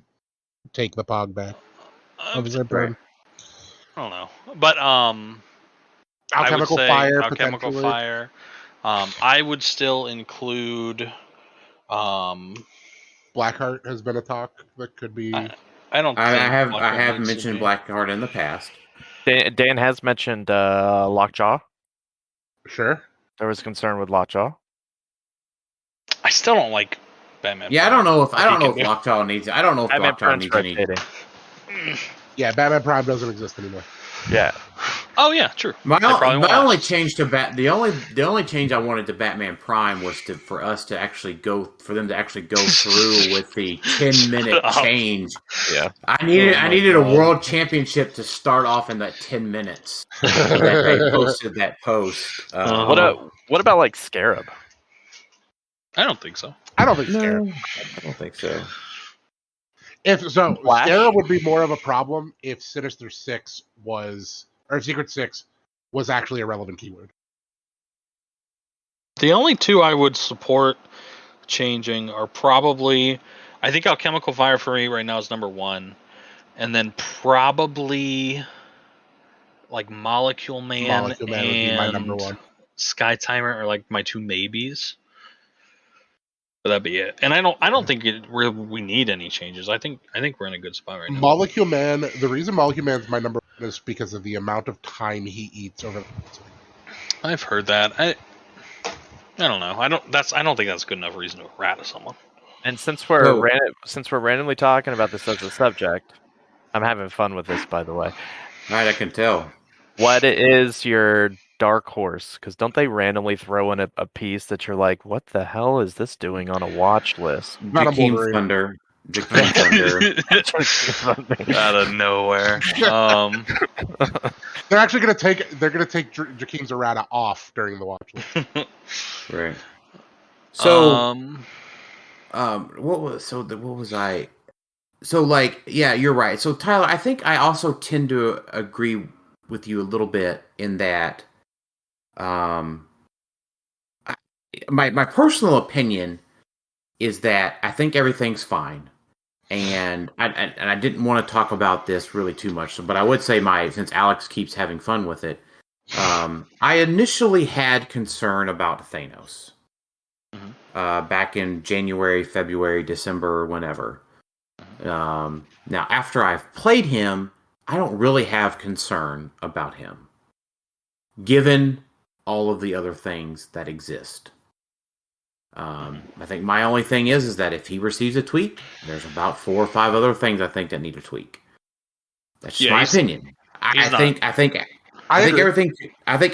D: take the Pog back.
F: I don't know. But
D: Alchemical
F: Fire. I would still include
D: Blackheart has been a talk that could be.
B: I have mentioned Blackheart in the past.
E: Dan has mentioned Lockjaw.
D: Sure.
E: There was concern with Lockjaw.
F: I still don't like Batman.
B: Yeah, Prime. I don't know if Lockjaw needs. I don't know if Lockjaw needs any.
D: Yeah, Batman Prime doesn't exist anymore.
E: Yeah.
F: Oh yeah, true.
B: The only change I wanted to Batman Prime was for them to actually go through with the 10-minute change.
E: Yeah.
B: I needed a world championship to start off in that 10 minutes that they posted that post.
E: What about like Scarab?
F: I don't think so.
D: I don't think Scarab.
B: I don't think so.
D: Scarab would be more of a problem if Sinister Six Secret Six was actually a relevant keyword.
F: The only two I would support changing are probably, I think Alchemical Fire for me right now is number one, and then probably like Molecule Man
D: would be my number one.
F: Sky Tyrant are like my two maybes. But that'd be it. And I don't think we need any changes. I think we're in a good spot right now.
D: Molecule Man. The reason Molecule Man is my number one is because of the amount of time he eats over.
F: I've heard that. I don't know. I don't think that's a good enough reason to rat someone.
E: And since we're randomly talking about this as a subject, I'm having fun with this, by the way.
B: Right, I can tell.
E: What is your dark horse? Because don't they randomly throw in a piece that you're like, what the hell is this doing on a watch list?
B: Jakeem Thunder.
F: Out of nowhere.
D: They're actually gonna take Jakeem's errata off during the watch list.
B: Right. So what was I? So like, yeah, you're right. So Tyler, I think I also tend to agree with you a little bit in that my personal opinion is that I think everything's fine, and I didn't want to talk about this really too much, but I would say since Alex keeps having fun with it, I initially had concern about Thanos back in January, February, December, whenever. Now, after I've played him, I don't really have concern about him, given all of the other things that exist. I think my only thing is that if he receives a tweak, there's about 4 or 5 other things I think that need a tweak. That's just my opinion. I think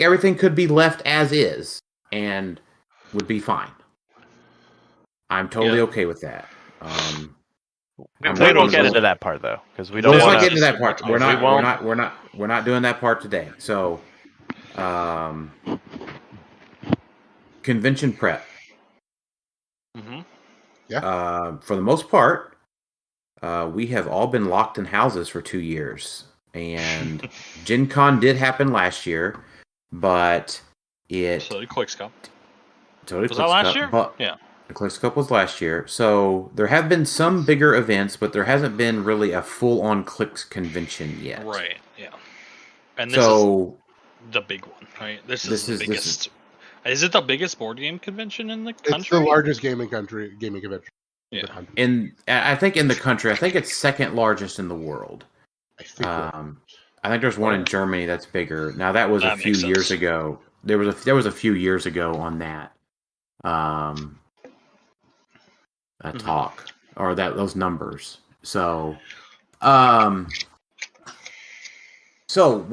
B: everything could be left as is and would be fine. I'm totally okay with that.
E: We won't get into that part though, because we don't want to
B: get into that part. We're not doing that part today. So, convention prep.
D: Mm-hmm. Yeah.
B: For the most part, we have all been locked in houses for 2 years, and Gen Con did happen last year, but
F: So did QuicksCup.
B: Was
F: that last year? Yeah.
B: The QuicksCup was last year. So there have been some bigger events, but there hasn't been really a full-on Clicks convention yet.
F: Right, yeah. And this is the big one, right? This is the biggest. Is it the biggest board game convention in the country?
D: It's the largest gaming convention.
F: Yeah.
B: I think in the country, I think it's second largest in the world. I think there's one in Germany that's bigger. Now that was a few years ago. There was a few years ago on that. Talk or those numbers. So what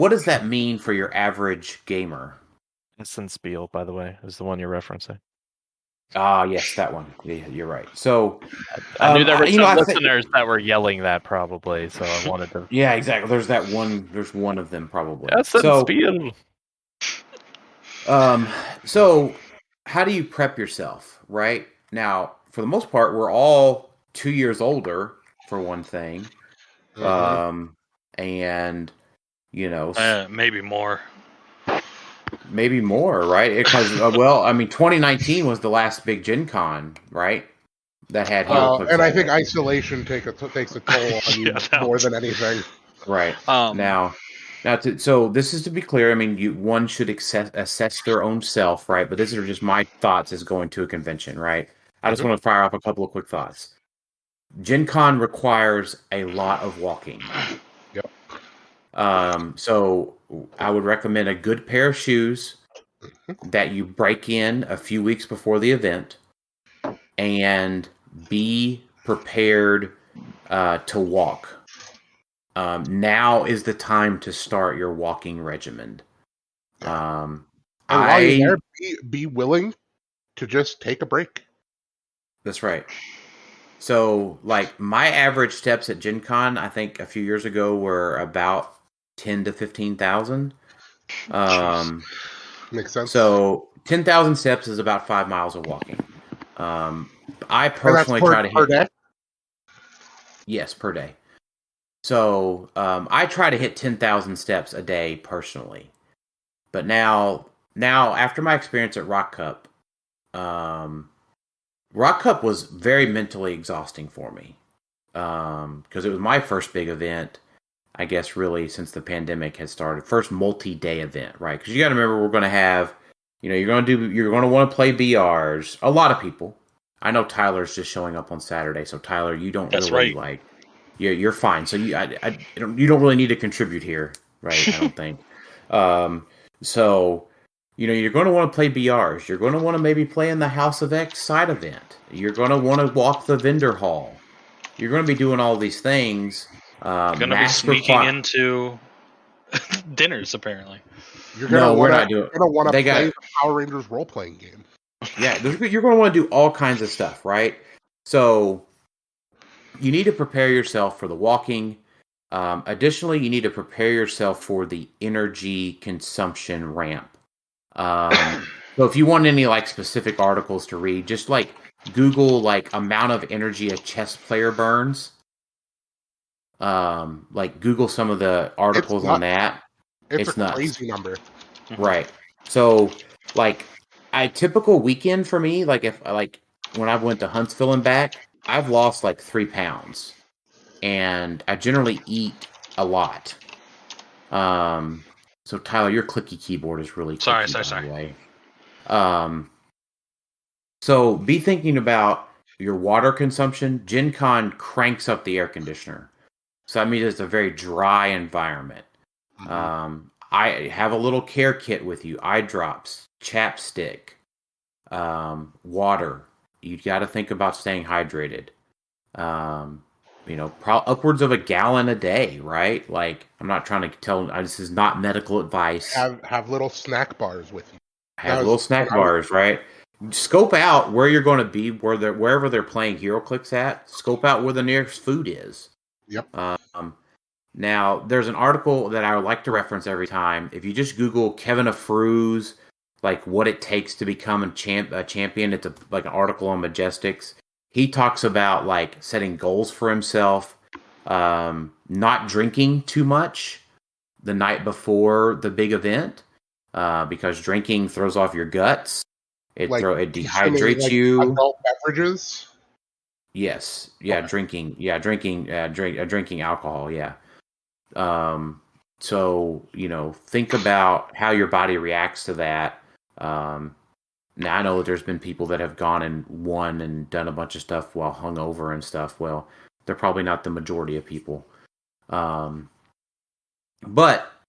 B: does that mean for your average gamer?
E: Spiel, by the way, is the one you're referencing.
B: Yes, that one. Yeah, you're right. So
E: I knew there were some listeners that were yelling that probably, so I wanted to.
B: Yeah, exactly. There's that one. There's one of them probably.
E: Spiel.
B: So how do you prep yourself? Right now, for the most part, we're all 2 years older, for one thing. And
C: maybe more.
B: Maybe more, right? Because 2019 was the last big Gen Con, right? That had
D: and I think isolation takes a toll on you more than anything.
B: Right. So this is to be clear. I mean, one should assess their own self, right? But these are just my thoughts as going to a convention, right? I just want to fire off a couple of quick thoughts. Gen Con requires a lot of walking.
D: Yep.
B: So I would recommend a good pair of shoes that you break in a few weeks before the event, and be prepared to walk. Now is the time to start your walking regimen.
D: And while you're there, be willing to just take a break.
B: That's right. So, like, my average steps at Gen Con, I think a few years ago, were about 10 to 15,000.
D: Makes sense.
B: So 10,000 steps is about 5 miles of walking. I personally try to hit
D: per day.
B: Yes, per day. So I try to hit 10,000 steps a day personally. But now after my experience at Rock Cup, Rock Cup was very mentally exhausting for me because it was my first big event, I guess, really since the pandemic had started. First multi-day event, right? Because you got to remember, we're going to have, you're going to want to play BRs. A lot of people. I know Tyler's just showing up on Saturday, so Tyler, you don't you're fine. So you don't really need to contribute here, right? I don't think. So, you're going to want to play BRs. You're going to want to maybe play in the House of X side event. You're going to want to walk the vendor hall. You're going to be doing all these things.
C: You're going to be sneaking into dinners, apparently.
D: We're not doing. You're going to want to play the Power Rangers role-playing game.
B: Yeah, you're going to want to do all kinds of stuff, right? So you need to prepare yourself for the walking. Additionally, you need to prepare yourself for the energy consumption ramp. So if you want any specific articles to read, just Google amount of energy a chess player burns. Google some of the articles on that.
D: It's
B: nuts.
D: Crazy number.
B: Right. So a typical weekend for me, when I went to Huntsville and back, I've lost 3 pounds, and I generally eat a lot. So Tyler, your clicky keyboard is really clicky,
C: sorry.
B: So be thinking about your water consumption, Gen Con cranks up the air conditioner. So that means it's a very dry environment. I have a little care kit with you: eye drops, chapstick, water. You got to think about staying hydrated. Upwards of a gallon a day, right? Like, I'm not trying to tell. This is not medical advice.
D: Have little snack bars with you.
B: Have little snack bars, right? Scope out where you're going to be, wherever they're playing HeroClix at. Scope out where the nearest food is.
D: Yep.
B: Now, there's an article that I would like to reference every time. If you just Google Kevin Afruz, like what it takes to become a champion, it's like an article on Majestics. He talks about like setting goals for himself, not drinking too much the night before the big event, because drinking throws off your guts. It dehydrates you.
D: Adult beverages.
B: Yes. Yeah. Okay. Drinking. Yeah. Drinking alcohol. Yeah. So, think about how your body reacts to that. Now I know that there's been people that have gone and won and done a bunch of stuff while hungover and stuff. Well, they're probably not the majority of people. But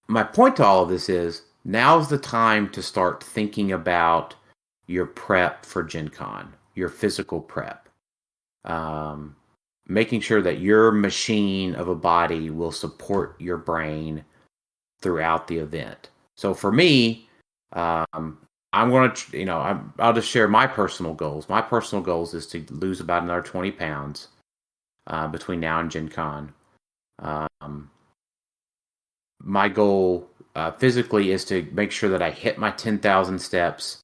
B: my point to all of this is now's the time to start thinking about your prep for Gen Con, your physical prep. Making sure that your machine of a body will support your brain throughout the event. So for me, I'm going to, I'll just share my personal goals. My personal goals is to lose about another 20 pounds between now and Gen Con. My goal physically is to make sure that I hit my 10,000 steps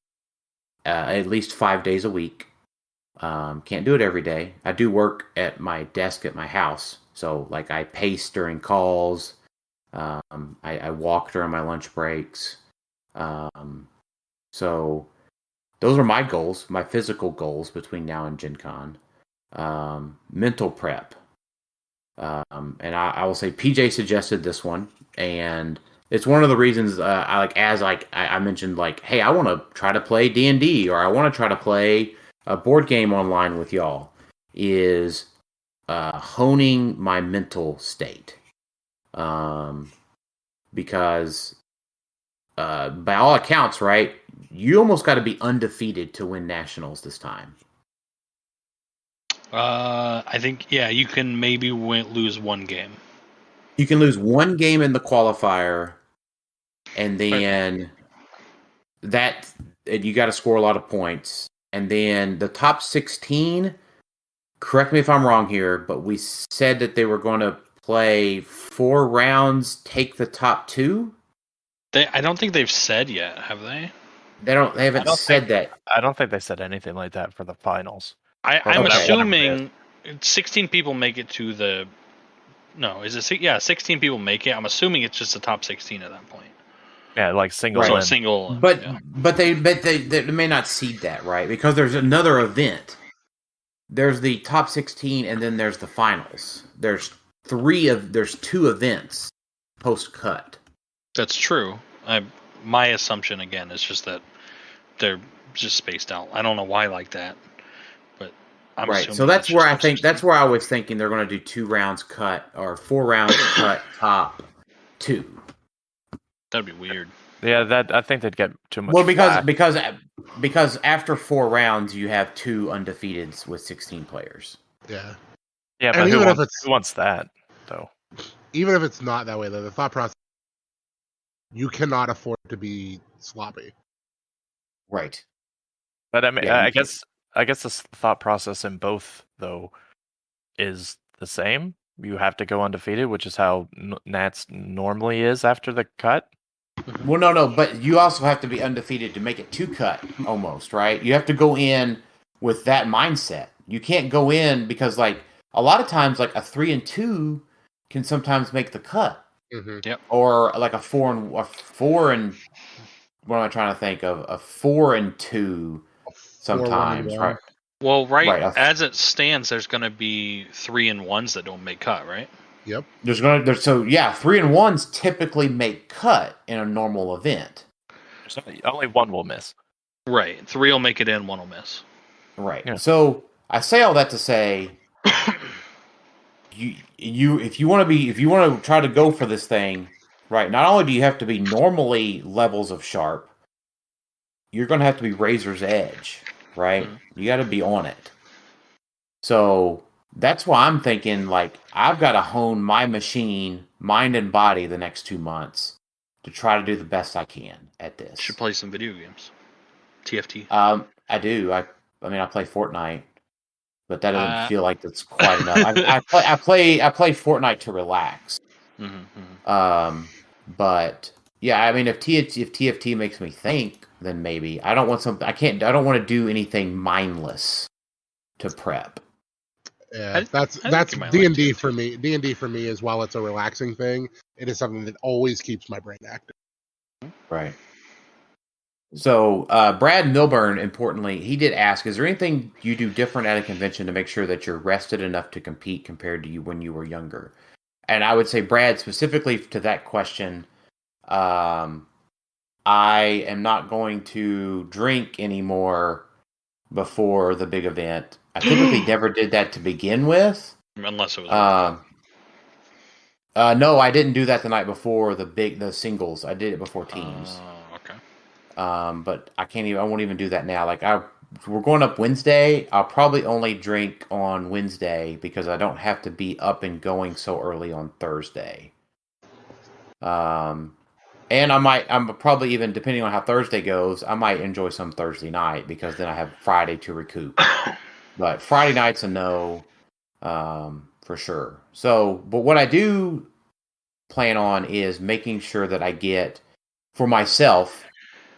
B: at least 5 days a week. Can't do it every day. I do work at my desk at my house. So like I pace during calls. I walk during my lunch breaks. So those are my goals, my physical goals between now and Gen Con. Mental prep. And I will say PJ suggested this one, and it's one of the reasons I mentioned, like, hey, I want to try to play D&D, or I want to try to play a board game online with y'all, is honing my mental state. Because by all accounts, right, you almost got to be undefeated to win nationals this time.
F: I think, yeah, you can maybe lose one game.
B: You can lose one game in the qualifier, and then you got to score a lot of points. And then the top 16, correct me if I'm wrong here, but we said that they were going to play 4 rounds, take the top 2?
F: I don't think they've said yet, have they?
B: They haven't said that.
E: I don't think they said anything like that for the finals.
F: I'm assuming 16 people make it to the... No, is it... Yeah, 16 people make it. I'm assuming it's just the top 16 at that point.
E: Yeah, like single.
F: Right. Single.
B: But
F: yeah.
B: they may not seed that, right? Because there's another event. There's the top 16, and then there's the finals. There's 2 events post cut.
F: That's true. My assumption again is just that they're just spaced out. I don't know why like that, but I'm
B: right. So that's where I was thinking they're going to do 2 rounds cut or 4 rounds cut top 2.
F: That'd be weird.
E: Yeah, I think they'd get too much.
B: Well, because after 4 rounds, you have 2 undefeateds with 16 players.
D: Yeah.
E: Yeah, but who wants that though?
D: Even if it's not that way, though, the thought process, you cannot afford to be sloppy.
B: Right.
E: But I mean, I guess the thought process in both though is the same. You have to go undefeated, which is how Nats normally is after the cut.
B: Well, no, but you also have to be undefeated to make it to cut, almost, right? You have to go in with that mindset. You can't go in because, like, a lot of times, like, a 3-2 can sometimes make the cut.
D: Mm-hmm.
F: Yep.
B: Or like a 4 and what am I trying to think of? A 4-2 sometimes, right?
F: Well, right as it stands, there's going to be 3-1s that don't make cut, right?
D: Yep.
B: 3-1s typically make cut in a normal event.
E: Only one will miss.
F: Right. 3 will make it in, 1 will miss.
B: Right.
E: Yeah.
B: So I say all that to say, if you want to try to go for this thing, right? Not only do you have to be normally levels of sharp, you're going to have to be razor's edge, right? Mm-hmm. You got to be on it. So that's why I'm thinking, like, I've got to hone my machine, mind and body, the next 2 months to try to do the best I can at this.
C: You should play some video games. TFT.
B: I do. I play Fortnite, but that doesn't feel like that's quite enough. I play Fortnite to relax. Mm-hmm. But yeah, I mean, if TFT makes me think, then maybe I don't want something. I don't want to do anything mindless to prep.
D: Yeah, that's D&D for me. D&D for me is, while it's a relaxing thing, it is something that always keeps my brain active.
B: Right. So, Brad Milburn, importantly, he did ask, is there anything you do different at a convention to make sure that you're rested enough to compete compared to you when you were younger? And I would say, Brad, specifically to that question, I am not going to drink anymore before the big event. I typically never did that to begin with.
C: Unless it was...
B: no, I didn't do that the night before the singles. I did it before teams.
C: Okay.
B: But I won't even do that now. Like, we're going up Wednesday. I'll probably only drink on Wednesday because I don't have to be up and going so early on Thursday. And I'm probably, even depending on how Thursday goes, I might enjoy some Thursday night because then I have Friday to recoup. But Friday night's a no, for sure. So, but what I do plan on is making sure that I get, for myself,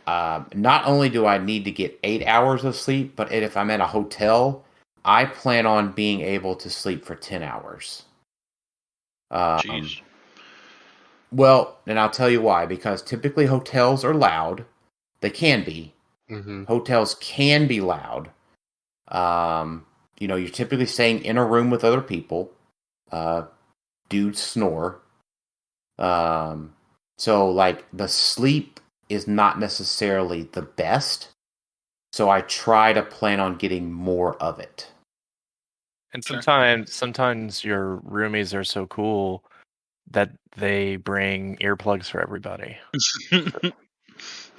B: not only do I need to get 8 hours of sleep, but if I'm at a hotel, I plan on being able to sleep for 10 hours.
C: Jeez.
B: Well, and I'll tell you why. Because typically hotels are loud. They can be. Mm-hmm. Hotels can be loud. You're typically staying in a room with other people. Dudes snore. So, like, the sleep is not necessarily the best. So I try to plan on getting more of it.
E: And sometimes your roomies are so cool that they bring earplugs for everybody.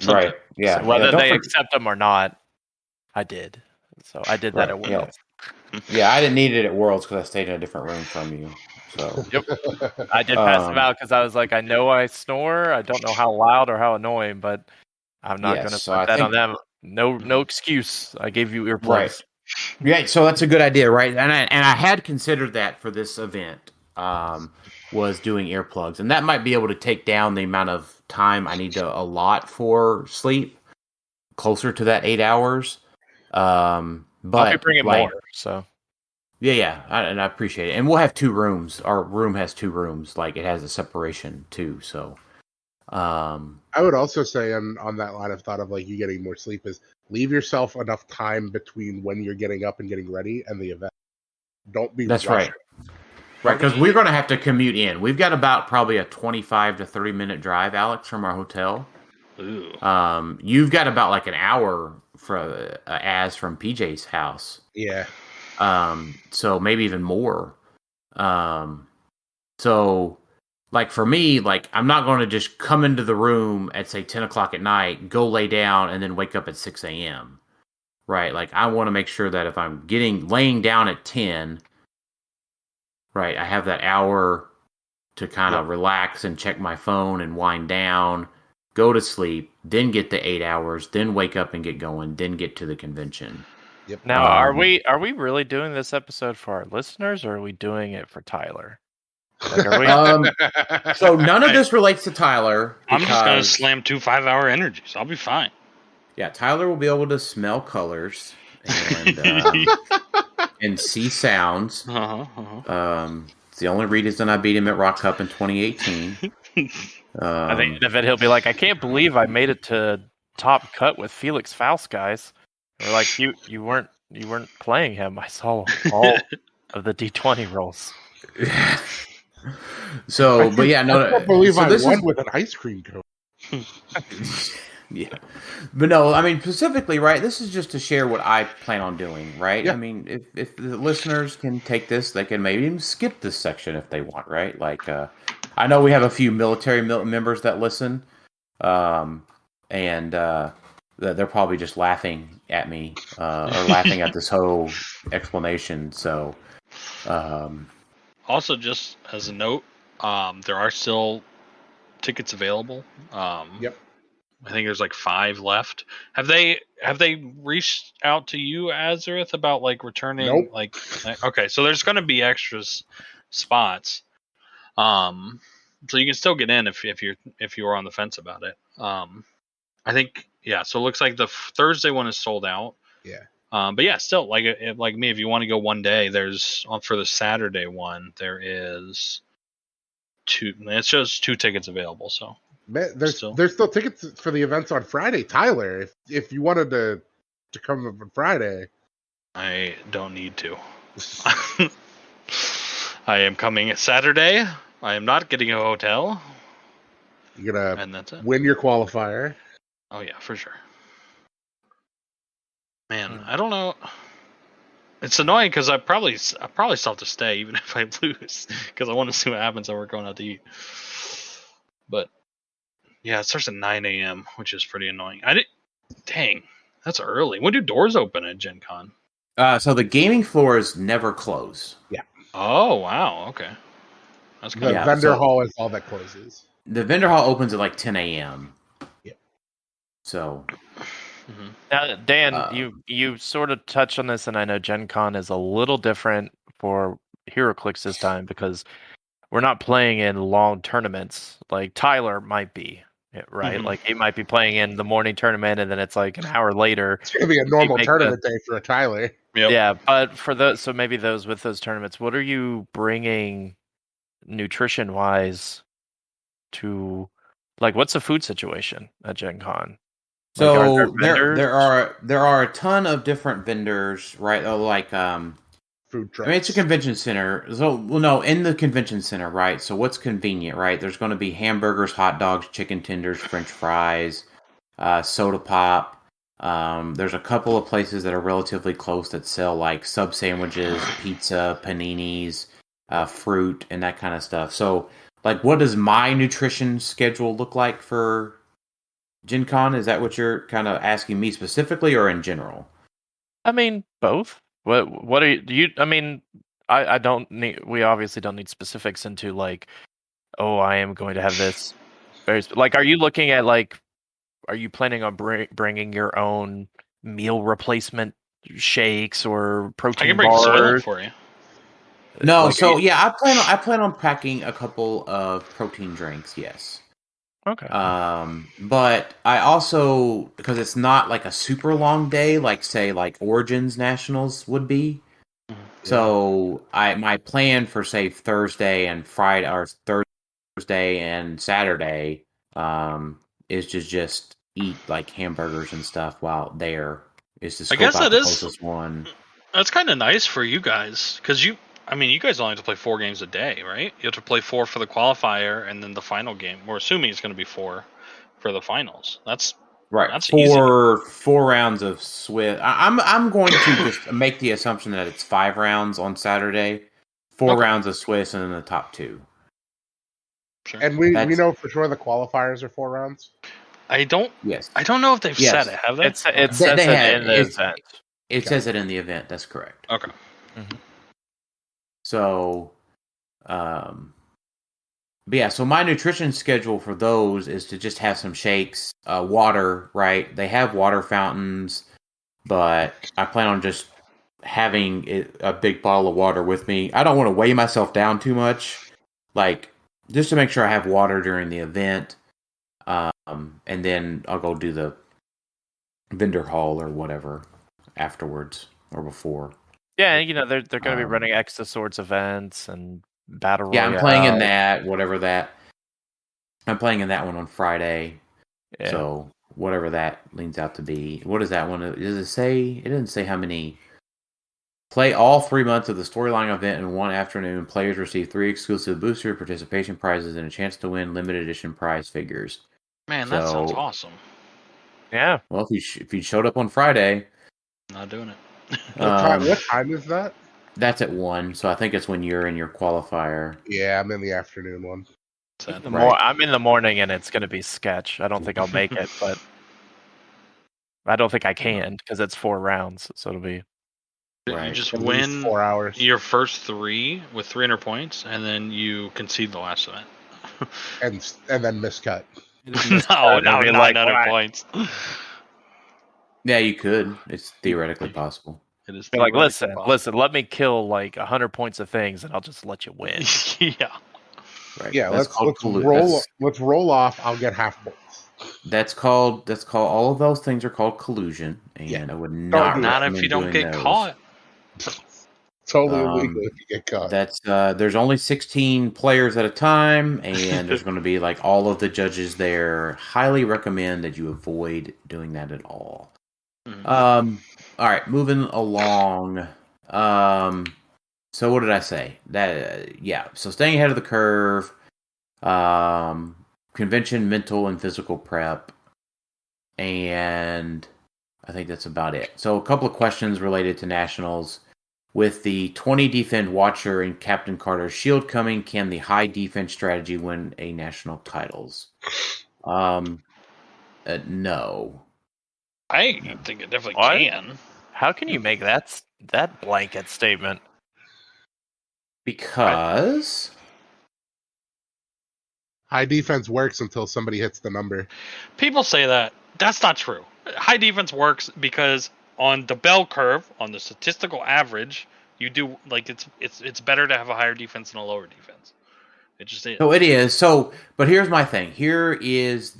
B: Right. Yeah.
E: So whether they accept them or not, I did. So I did that at Worlds.
B: Yeah, I didn't need it at Worlds because I stayed in a different room from you. So
E: yep. I did pass them out because I was like, I know I snore. I don't know how loud or how annoying, but I'm not going to put that on them. No excuse. I gave you earplugs.
B: Right. Yeah, so that's a good idea, right? And I had considered that for this event, was doing earplugs, and that might be able to take down the amount of time I need to allot for sleep, closer to that 8 hours. But
E: I'll be bringing more. So
B: yeah, and I appreciate it. And we'll have 2 rooms. Our room has 2 rooms. Like, it has a separation too. So,
D: I would also say on that line of thought of, like, you getting more sleep is leave yourself enough time between when you're getting up and getting ready and the event. Don't be.
B: That's rushing. Right, because we're going to have to commute in. We've got about probably a 25 to 30 minute drive, Alex, from our hotel.
C: Ooh.
B: You've got about like an hour from PJ's house.
D: Yeah.
B: So maybe even more. So, like, for me, like, I'm not going to just come into the room at, say, 10 o'clock at night, go lay down, and then wake up at 6 a.m. Right? Like, I want to make sure that if I'm laying down at 10, right, I have that hour to kind of relax and check my phone and wind down, go to sleep, then get the 8 hours, then wake up and get going, then get to the convention.
D: Yep.
E: Now, are we really doing this episode for our listeners, or are we doing it for Tyler?
B: Like, are we... So none of this relates to Tyler.
C: I'm just going to slam 2 5-hour energies. I'll be fine.
B: Yeah, Tyler will be able to smell colors and and see sounds. It's the only reason I beat him at Rock Cup in 2018.
E: I think in the event he'll be like, I can't believe I made it to top cut with Felix Faust, guys. We're like, you weren't playing him. I saw all of the D20 rolls.
B: So, but yeah, no.
D: I can't believe I won with an ice cream cone.
B: Yeah. But no, I mean, specifically, right, this is just to share what I plan on doing, right?
D: Yeah.
B: I mean, if the listeners can take this, they can maybe even skip this section if they want, right? Like, I know we have a few military members that listen, and they're probably just laughing at me or laughing at this whole explanation. So,
C: also, just as a note, there are still tickets available.
D: Yep.
C: I think there's like 5 left. Have they reached out to you, Azareth, about like returning?
D: Nope.
C: Like, okay, so there's going to be extra spots. So you can still get in if you're on the fence about it. I think so. It looks like the Thursday one is sold out.
D: Yeah.
C: But yeah, still like me, if you want to go one day, there's for the Saturday one there is 2. It's just 2 tickets available. So
D: Man, there's still tickets for the events on Friday, Tyler. If you wanted to come on Friday,
C: I don't need to. I am coming Saturday. I am not getting a hotel.
D: You're gonna
C: and that's it.
D: Win your qualifier.
C: Oh yeah, for sure. Man, I don't know. It's annoying because I probably still have to stay even if I lose because I want to see what happens when we're going out to eat. But yeah, it starts at 9 a.m., which is pretty annoying. Dang, that's early. When do doors open at Gen Con?
B: So the gaming floors never close.
D: Yeah.
C: Oh wow. Okay. That's
D: The vendor hall is all that closes.
B: The vendor hall opens at like 10 a.m.
D: Yeah.
B: So.
E: Mm-hmm. Now, Dan, you sort of touched on this, and I know Gen Con is a little different for HeroClix this time because we're not playing in long tournaments. Like Tyler might be, right? Mm-hmm. Like he might be playing in the morning tournament, and then it's like an hour later.
D: It's gonna be a normal tournament day for a Tyler.
E: Yep. Yeah, but for those, so maybe those with those tournaments, what are you bringing nutrition-wise to? Like, what's the food situation at Gen Con?
B: So there are a ton of different vendors, right? Like
D: food trucks.
B: I mean, it's a convention center. So in the convention center, right? So what's convenient, right? There's going to be hamburgers, hot dogs, chicken tenders, French fries, soda pop. There's a couple of places that are relatively close that sell like sub sandwiches, pizza, paninis, fruit, and that kind of stuff. So, like, what does my nutrition schedule look like for Gen Con? Is that what you're kind of asking me specifically or in general?
E: I mean, both. What are you I mean, I don't need, we obviously don't need specifics into like, oh, I am going to have this. Like, are you looking at like, are you planning on bringing your own meal replacement shakes or protein
C: I can bring Soylent for you.
B: No, like, so yeah, I plan on packing a couple of protein drinks, yes.
E: Okay.
B: But I also, because it's not like a super long day, like say like Origins Nationals would be. Yeah. So my plan for say Thursday and Friday or Thursday and Saturday, is to just eat like hamburgers and stuff while there. Is to
C: I guess that is
B: one.
C: That's kind of nice for you guys because you guys only have to play 4 games a day, right? You have to play 4 for the qualifier and then the final game. We're assuming it's going to be 4 for the finals. That's
B: right.
C: That's
B: four rounds of Swiss. I'm going to just make the assumption that it's 5 rounds on Saturday, 4 rounds of Swiss, and then the top 2.
C: Sure.
D: And we know for sure the qualifiers are 4 rounds.
C: I don't.
B: Yes.
C: I don't know if they've said it. Have they?
E: It says it in the event.
B: It says it in the event. That's correct.
C: Okay.
E: Mm-hmm.
B: So, but yeah, so my nutrition schedule for those is to just have some shakes, water, right? They have water fountains, but I plan on just having a big bottle of water with me. I don't want to weigh myself down too much, like just to make sure I have water during the event. And then I'll go do the vendor hall or whatever afterwards or before.
E: Yeah, they're going to be running Extra Swords events and Battle Royale.
B: Yeah, I'm playing in that, whatever that. I'm playing in that one on Friday. Yeah. So whatever that leans out to be. What is that one? Does it say? It didn't say how many. Play all 3 months of the storyline event in one afternoon. Players receive 3 exclusive booster participation prizes and a chance to win limited edition prize figures.
C: Man, that sounds awesome.
E: Yeah.
B: Well, if you showed up on Friday,
C: Not doing it.
D: What time is that?
B: That's at 1, so I think it's when you're in your qualifier.
D: Yeah, I'm in the afternoon one.
E: I'm in the morning, and it's going to be sketch. I don't think I'll make it, but I don't think I can because it's 4 rounds, so it'll be.
C: Right. You just
D: At
C: win
D: 4 hours.
C: your first 3 with 300 points, and then you concede the last event.
D: and then miscut.
C: No, 900 points.
B: Yeah, you could. It's theoretically possible.
C: It is
E: like, listen, let me kill like 100 points of things, and I'll just let you win.
C: Yeah.
B: Right.
D: Yeah, let's roll off. I'll get half points.
B: That's called all of those things are called collusion, and I would not
C: if you don't get caught.
D: Totally illegal if you get caught.
B: That's there's only 16 players at a time, and there's going to be like all of the judges there. Highly recommend that you avoid doing that at all.
C: Mm-hmm.
B: All right, moving along. So what did I say? So staying ahead of the curve. Convention, mental, and physical prep, and I think that's about it. So a couple of questions related to nationals. With the 20 defend Watcher and Captain Carter's shield coming, can the high defense strategy win a national titles? No.
C: I think it definitely can.
E: How can you make that blanket statement?
B: Because
D: high defense works until somebody hits the number.
C: People say that. That's not true. High defense works because on the bell curve, on the statistical average, you do like it's better to have a higher defense than a lower defense. It just is.
B: So it is. So, but here's my thing. Here's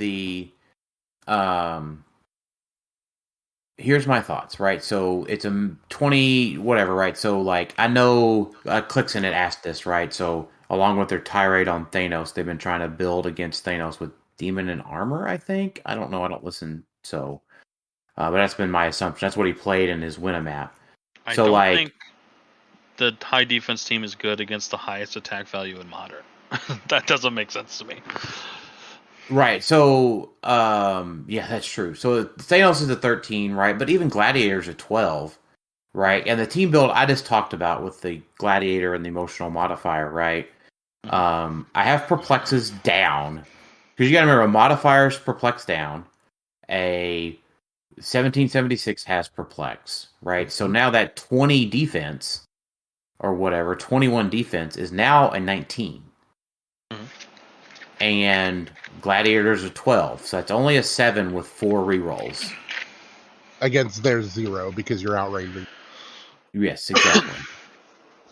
B: my thoughts, right? So it's a 20 whatever, right? So like I know Clixon had asked this, right? So along with their tirade on Thanos, they've been trying to build against Thanos with Demon and Armor, I think. I don't know. I don't listen. So, but that's been my assumption. That's what he played in his Winamap.
C: I don't think the high defense team is good against the highest attack value in Modern. That doesn't make sense to me.
B: Right. So, yeah, that's true. So Thanos is a 13, right? But even Gladiator's a 12, right? And the team build I just talked about with the Gladiator and the emotional modifier, right? I have Perplexes down. Because you got to remember, modifiers perplex down. A 1776 has perplex, right? So now that 20 defense, or whatever, 21 defense is now a 19. And Gladiators are 12, so that's only a 7 with 4 rerolls.
D: Against their 0, because you're outranging.
B: Yes, exactly.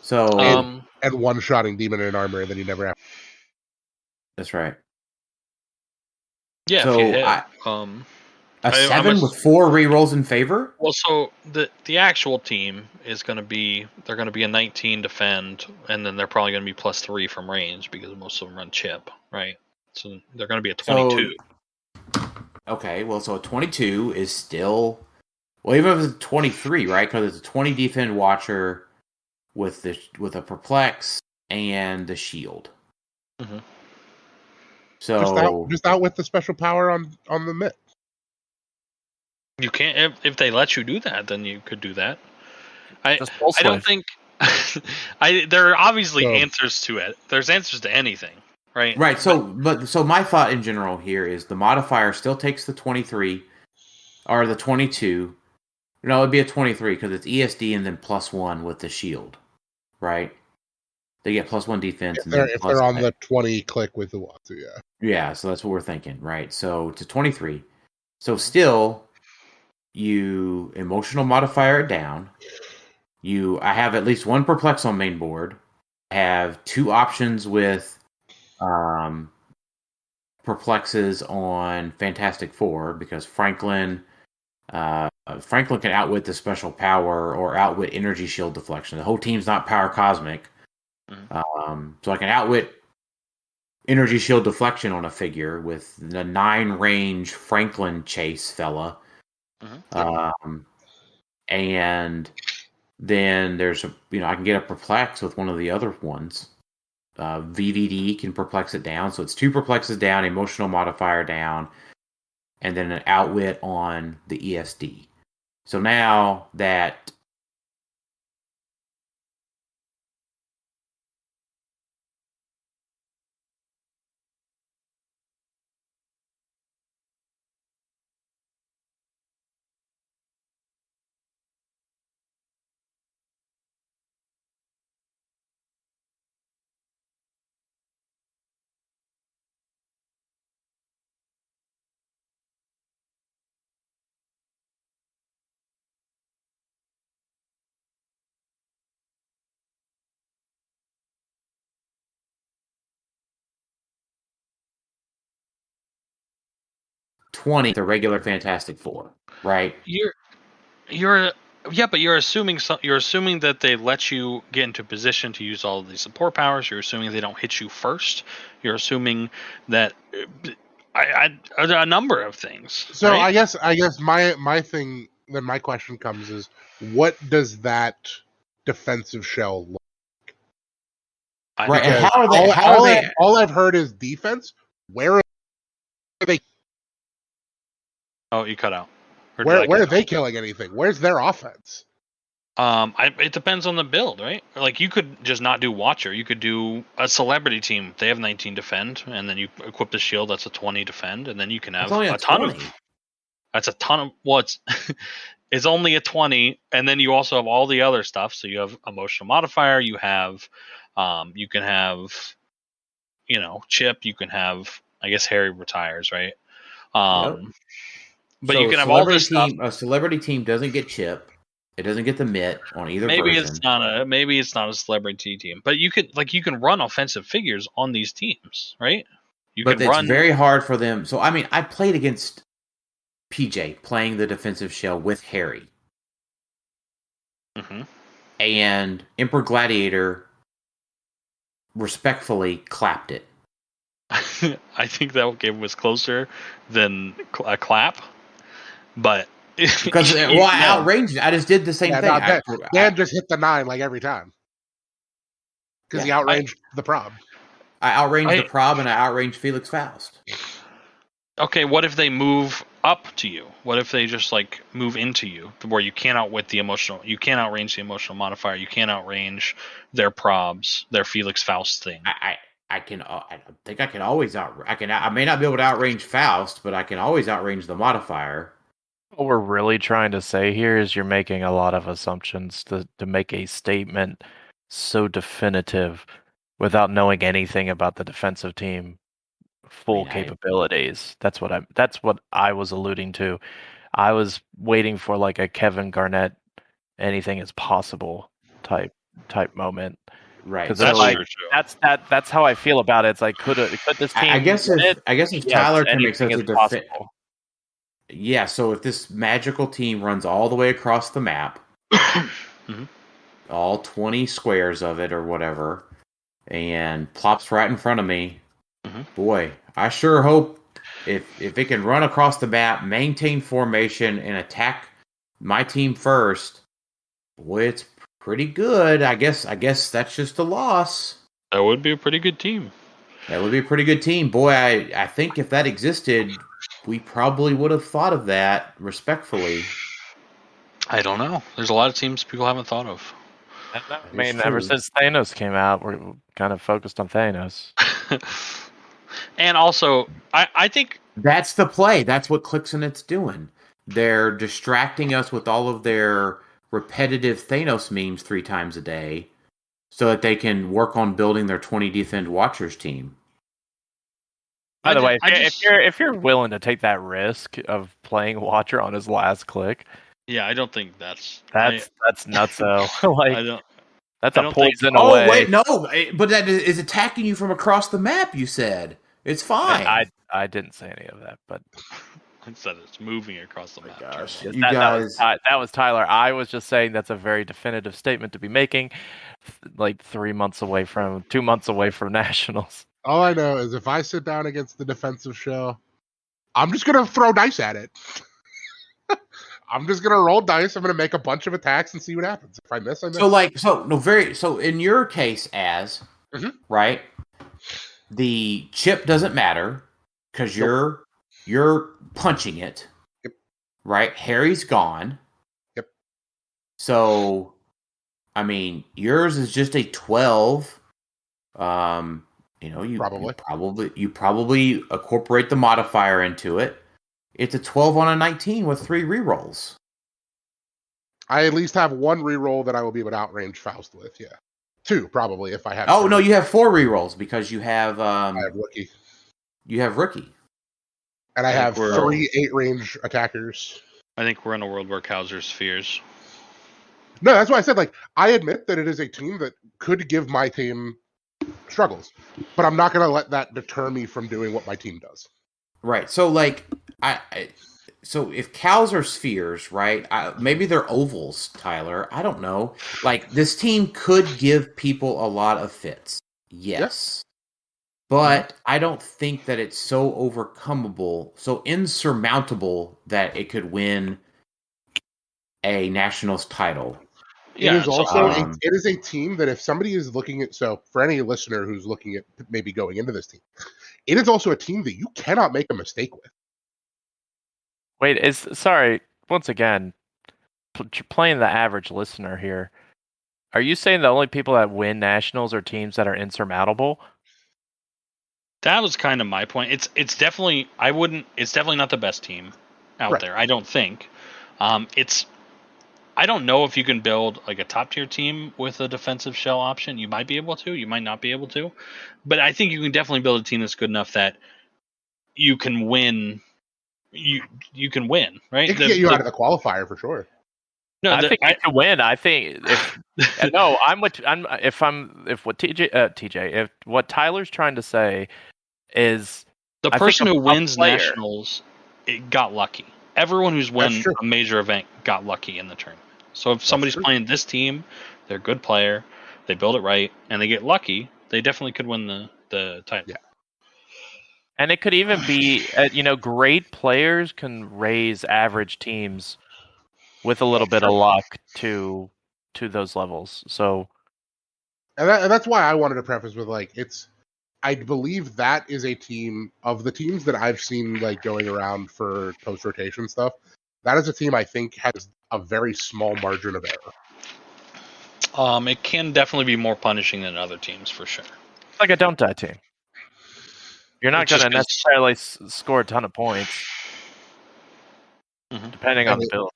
B: So
D: and one-shotting Demon and Armor, and then you never have.
B: That's right.
C: Yeah,
B: so
C: if you hit,
B: a 7 with 4 rerolls in favor?
C: Well, so the actual team is going to be a 19 defend, and then they're probably going to be +3 from range because most of them run chip, right? So they're going to be a 22.
B: Okay, well, so a 22 is still, well, even if it's a 23, right? Because it's a 20 defend Watcher with a perplex and the shield.
C: Mm-hmm.
B: So
D: just out with the special power on the mitt.
C: You can't if they let you do that, then you could do that. I don't think there are obviously answers to it. There's answers to anything, right?
B: Right. So my thought in general here is the modifier still takes the 23 or the 22. No, it'd be a 23 because it's ESD and then +1 with the shield, right? They get +1 defense.
D: If they're on the 20 click with the Watsu, yeah.
B: Yeah, so that's what we're thinking, right? So it's a 23. So still, you emotional modifier it down. I have at least 1 perplex on main board. I have 2 options with perplexes on Fantastic Four because Franklin can outwit the special power or outwit energy shield deflection. The whole team's not power cosmic. So I can outwit energy shield deflection on a figure with the 9 range Franklin chase fella. And then there's I can get a perplex with one of the other ones. VVD can perplex it down. So it's 2 perplexes down, emotional modifier down, and then an outwit on the ESD. So now that the regular Fantastic Four, right?
F: But you're assuming that they let you get into position to use all of these support powers. You're assuming they don't hit you first. You're assuming that a number of things.
D: So
F: right?
D: I guess my thing, then my question comes is, what does that defensive shell look like?
B: Right, and
D: Because
B: how are they?
D: all I've heard is defense. Where are they?
F: Oh, you cut out.
D: Where are they killing anything? Where's their offense?
F: It depends on the build, right? Like you could just not do Watcher. You could do a celebrity team. They have 19 defend, and then you equip the shield. That's a 20 defend, and then you can have a ton of. That's a ton of what's. It's only a 20, and then you also have all the other stuff. So you have emotional modifier. You have, you can have, Chip. You can have, I guess Harry retires, right? But so you can have all this stuff.
B: A celebrity team doesn't get Chip. It doesn't get the mitt on either
F: maybe
B: version.
F: Maybe it's not a celebrity team, but you can run offensive figures on these teams, right?
B: But it's very hard for them. So I mean, I played against PJ playing the defensive shell with Harry, and Emperor Gladiator respectfully clapped it.
F: I think that game was closer than a clap, but.
B: Because I outranged it. I just did the same thing.
D: Dan just hit the 9 like every time. Because he outranged the prob.
B: I outranged the prob and I outranged Felix Faust.
F: Okay, what if they move up to you? What if they just move into you where you can't outwit the emotional, you can't outrange the emotional modifier, you can't outrange their probs, their Felix Faust thing.
B: I think I can always I may not be able to outrange Faust, but I can always outrange the modifier.
E: What we're really trying to say here is you're making a lot of assumptions to make a statement so definitive without knowing anything about the defensive team full capabilities. That's what I was alluding to. I was waiting for a Kevin Garnett, anything is possible type moment.
B: Right.
E: Because that's how I feel about it. It's like could this team?
B: I guess if Tyler can make such a defense. Yeah, so if this magical team runs all the way across the map, all 20 squares of it or whatever, and plops right in front of me, boy, I sure hope if it can run across the map, maintain formation, and attack my team first, boy, it's pretty good. I guess that's just a loss.
F: That would be a pretty good team.
B: That would be a pretty good team. Boy, I think if that existed, we probably would have thought of that respectfully.
F: I don't know. There's a lot of teams people haven't thought of.
E: I mean, ever since Thanos came out, we're kind of focused on Thanos.
F: And also, I think...
B: That's the play. That's what Clixonet's doing. They're distracting us with all of their repetitive Thanos memes 3 times a day so that they can work on building their 20 defend Watchers team.
E: By the way, if you're willing to take that risk of playing Watcher on his last click,
F: yeah, I don't think that's
E: nutso. That's a poison
B: away.
E: Oh
B: wait, no, but that is attacking you from across the map. You said it's fine.
E: I didn't say any of that, but
F: I said it's moving across the map.
B: Gosh,
E: that was Tyler. I was just saying that's a very definitive statement to be making. 2 months away from Nationals.
D: All I know is if I sit down against the defensive shell, I'm just going to throw dice at it. I'm just going to roll dice. I'm going to make a bunch of attacks and see what happens. If I miss, I miss.
B: So in your case, right, the chip doesn't matter because you're you're punching it.
D: Yep.
B: Right? Harry's gone.
D: Yep.
B: So, I mean, yours is just a 12. You probably incorporate the modifier into it. It's a 12 on a 19 with 3 rerolls.
D: I at least have 1 reroll that I will be able to outrange Faust with. Yeah, 2 probably if I have.
B: Oh no, you have 4 rerolls because you have.
D: I have rookie.
B: You have rookie,
D: and I have 3 8-range attackers.
F: I think we're in a world where Kowser's fears.
D: No, that's why I said I admit that it is a team that could give my team struggles, but I'm not going to let that deter me from doing what my team does.
B: Right. So so if cows are spheres, right? Maybe they're ovals, Tyler. I don't know. This team could give people a lot of fits. Yes. But I don't think that it's so overcomable, so insurmountable that it could win a Nationals title.
D: Yeah, it is also it is a team that if somebody is looking at, so for any listener who's looking at maybe going into this team, it is also a team that you cannot make a mistake with.
E: Wait, sorry, once again, playing the average listener here. Are you saying the only people that win Nationals are teams that are insurmountable?
F: That was kind of my point. It's definitely it's definitely not the best team out there. I don't think. I don't know if you can build a top tier team with a defensive shell option. You might be able to, you might not be able to, but I think you can definitely build a team that's good enough that you can win. You can win, right?
D: It can get you out of the qualifier for sure.
E: No, I think you can win. I think if what Tyler's trying to say is
F: the person who wins Nationals got lucky. Everyone who's won a major event got lucky in the tournament. So if somebody's playing this team, they're a good player, they build it right, and they get lucky, they definitely could win the title.
D: Yeah.
E: And it could even be, great players can raise average teams with a little bit of luck to those levels. So,
D: and that's why I wanted to preface with I believe that is a team of the teams that I've seen going around for post rotation stuff. That is a team I think has a very small margin of error.
F: It can definitely be more punishing than other teams for sure.
E: Like a don't die team. You're not going to necessarily score a ton of points, depending on the build.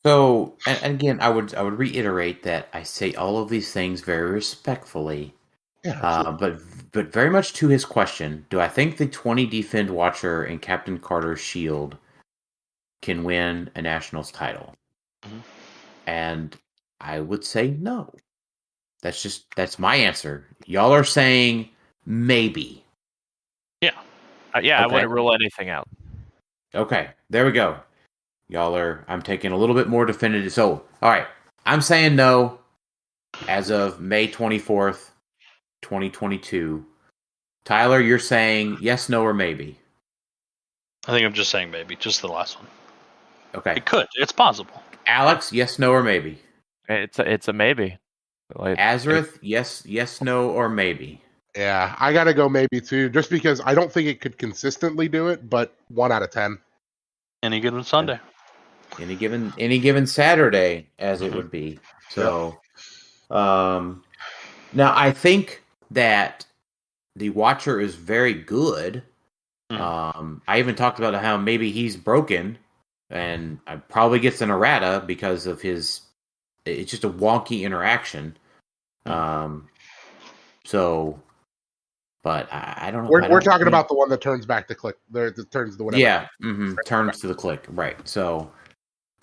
B: So, and again, I would reiterate that I say all of these things very respectfully.
D: Yeah,
B: but very much to his question, do I think the 20 Defend Watcher and Captain Carter's Shield can win a Nationals title? Mm-hmm. And I would say no. That's my answer. Y'all are saying maybe.
E: Yeah. I wouldn't rule anything out.
B: Okay, there we go. I'm taking a little bit more definitive. So, all right, I'm saying no as of May 24th, 2022. Tyler, you're saying yes, no, or maybe?
F: I think I'm just saying maybe, just the last one.
B: Okay.
F: It could. It's possible.
B: Alex, yes, no, or maybe?
E: It's a maybe.
B: Azrith, yes, no, or maybe?
D: Yeah, I gotta go maybe too, just because I don't think it could consistently do it, but 1 out of 10.
F: Any given Sunday.
B: Any given Saturday, as it would be. So, now I think that the Watcher is very good. I even talked about how maybe he's broken, and probably gets an errata because of his. It's just a wonky interaction. So, but I don't know.
D: We're talking about the one that turns back to click. That turns the whatever.
B: Yeah, turns to the click. Right. So,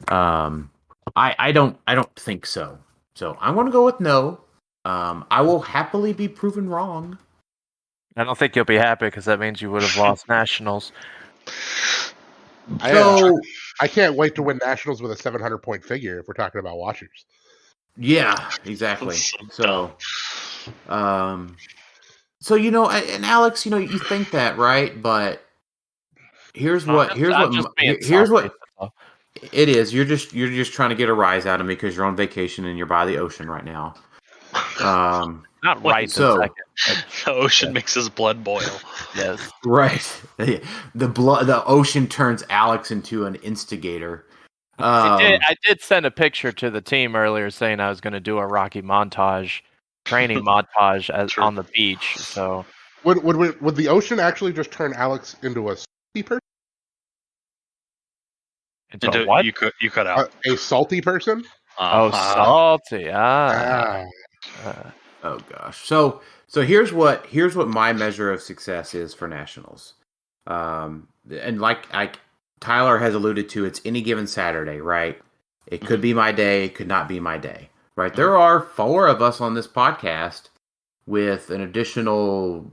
B: I don't think so. So I'm going to go with no. I will happily be proven wrong.
E: I don't think you'll be happy because that means you would have lost Nationals.
D: I can't wait to win Nationals with a 700-point figure if we're talking about Watchers.
B: Yeah, exactly. So, and Alex, you think that, right? But here's what it is. You're just trying to get a rise out of me because you're on vacation and you're by the ocean right now.
E: Not right
B: So-
E: this second.
C: The ocean makes his blood boil.
E: Yes.
B: Right. The ocean turns Alex into an instigator.
E: I did send a picture to the team earlier saying I was going to do a Rocky montage, training montage
C: True.
E: on the beach. So
D: Would the ocean actually just turn Alex into a salty person?
E: into what?
C: You cut out.
D: A salty person?
E: Oh, salty.
D: Ah.
B: Oh gosh. So here's what my measure of success is for nationals. And like Tyler has alluded to, it's any given Saturday, right? It could be my day, it could not be my day, right? There are 4 of us on this podcast with an additional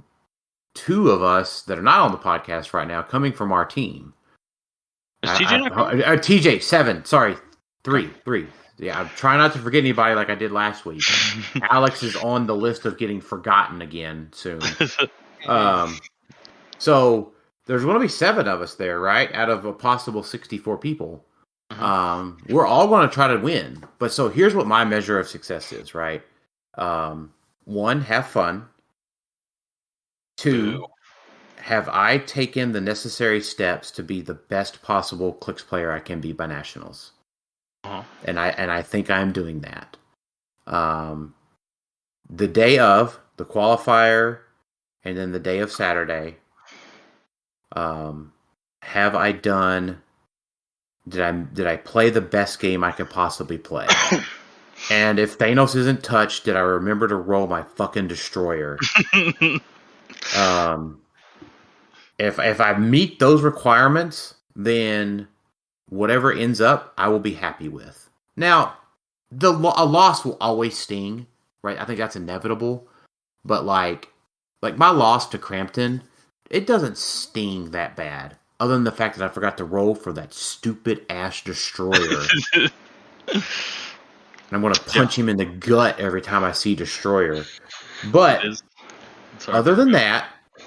B: 2 of us that are not on the podcast right now coming from our team.
C: Is TJ not coming?
B: TJ, 7. Sorry, 3. Yeah, I'm trying not to forget anybody like I did last week. Alex is on the list of getting forgotten again soon. So there's going to be 7 of us there, right? Out of a possible 64 people. We're all going to try to win. But so here's what my measure of success is, right? 1, have fun. 2, have I taken the necessary steps to be the best possible Clicks player I can be by nationals? And I think I'm doing that. The day of the qualifier, and then the day of Saturday, have I done? Did I play the best game I could possibly play? And if Thanos isn't touched, did I remember to roll my fucking destroyer? If I meet those requirements, then whatever ends up, I will be happy with. Now, a loss will always sting, right? I think that's inevitable. But like my loss to Crampton, it doesn't sting that bad. Other than the fact that I forgot to roll for that stupid ass destroyer. And I'm going to punch him in the gut every time I see destroyer. But other than that,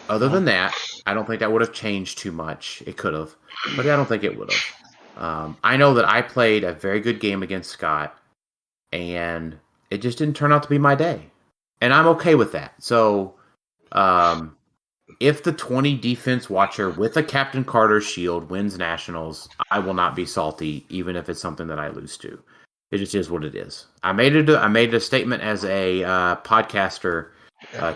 B: I don't think that would have changed too much. It could have, but I don't think it would have. I know that I played a very good game against Scott, and it just didn't turn out to be my day. And I'm okay with that. So, if the 20 defense watcher with a Captain Carter shield wins nationals, I will not be salty, even if it's something that I lose to. It just is what it is. I made a statement as a podcaster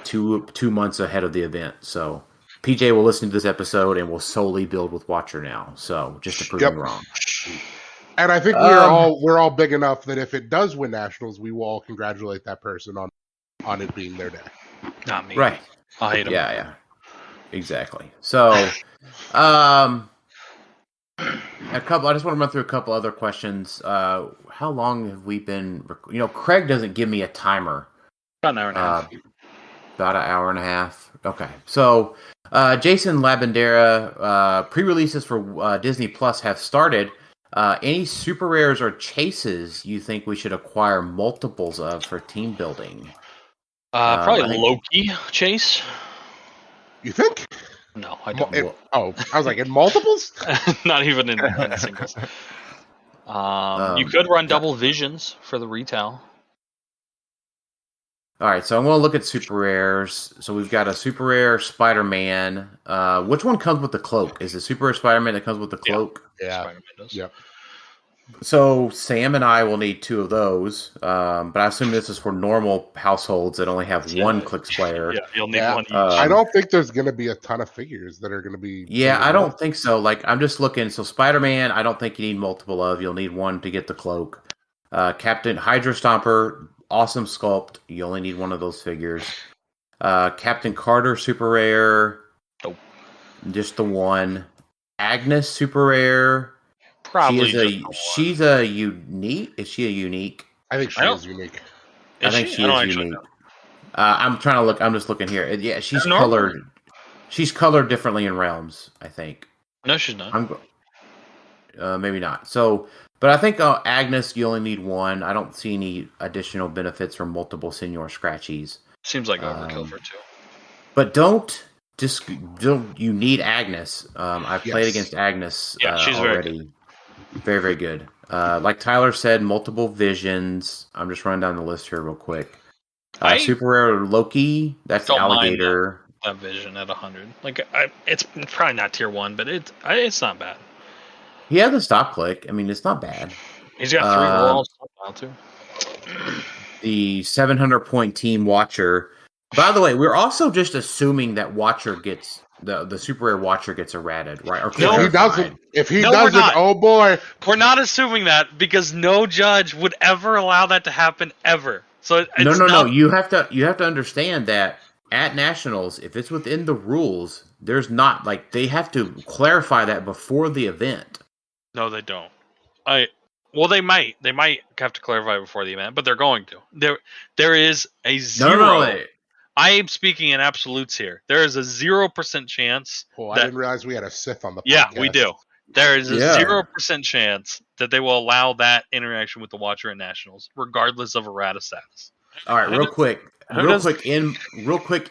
B: 2 months ahead of the event. So PJ will listen to this episode and will solely build with Watcher now. So just to prove me wrong.
D: And I think we're all big enough that if it does win nationals, we will all congratulate that person on it being their day.
C: Not me.
B: Right.
C: I hate him.
B: Yeah. Exactly. So, I just want to run through a couple other questions. How long have we been? Craig doesn't give me a timer.
C: About an hour and a half.
B: About an hour and a half. Okay. So, Jason Labandera, pre-releases for Disney Plus have started. Any super rares or chases you think we should acquire multiples of for team building?
C: Probably Loki chase.
D: You think?
C: No, I don't.
D: I was like, in multiples?
C: Not even in singles. You could run double visions for the retail.
B: All right, so I'm going to look at super rares. So we've got a super rare Spider-Man. Which one comes with the cloak? Is it super rare Spider-Man that comes with the cloak?
D: Yeah.
C: Spider-Man does.
D: Yep.
B: So Sam and I will need 2 of those. But I assume this is for normal households that only have one Clicks player.
C: Yeah, you'll need one each.
D: I don't think there's going to be a ton of figures that are going to be.
B: Yeah, I don't think so. I'm just looking. So Spider-Man, I don't think you need multiple of. You'll need one to get the cloak. Captain Hydra Stomper, awesome sculpt. You only need one of those figures. Captain Carter, super rare.
C: Nope.
B: Just the one. Agnes, super rare.
C: Probably
B: she's a unique. Is she a unique?
D: I think she is unique.
B: I think she is unique. I'm trying to look. I'm just looking here. Yeah, she's colored. She's colored differently in realms, I think.
C: No, she's not.
B: Maybe not. So, but I think Agnes, you only need one. I don't see any additional benefits from multiple Senior Scratchies.
C: Seems like overkill for 2.
B: But don't you need Agnes? I've played against Agnes
C: she's
B: already. Very, very good. Like Tyler said, multiple visions. I'm just running down the list here real quick. Super rare Loki. That's alligator.
C: That vision at 100. Like it's probably not tier 1, but it's not bad.
B: He has a stop click. I mean, it's not bad.
C: He's got 3 walls now too.
B: The 700 point team Watcher. By the way, we're also just assuming that Watcher gets the super rare Watcher gets errated, right?
D: If he doesn't, oh boy,
C: we're not assuming that because no judge would ever allow that to happen ever. So
B: no. You have to understand that at Nationals, if it's within the rules, there's not like they have to clarify that before the event.
C: No, they don't. Well, they might have to clarify before the event, but they're going to. There is a 0. No. I am speaking in absolutes here. There is a 0% chance.
D: Oh, I didn't realize we had a Sith on the podcast.
C: Yeah, we do. There is a 0% chance that they will allow that interaction with the Watcher at Nationals, regardless of errata status.
B: All right, real quick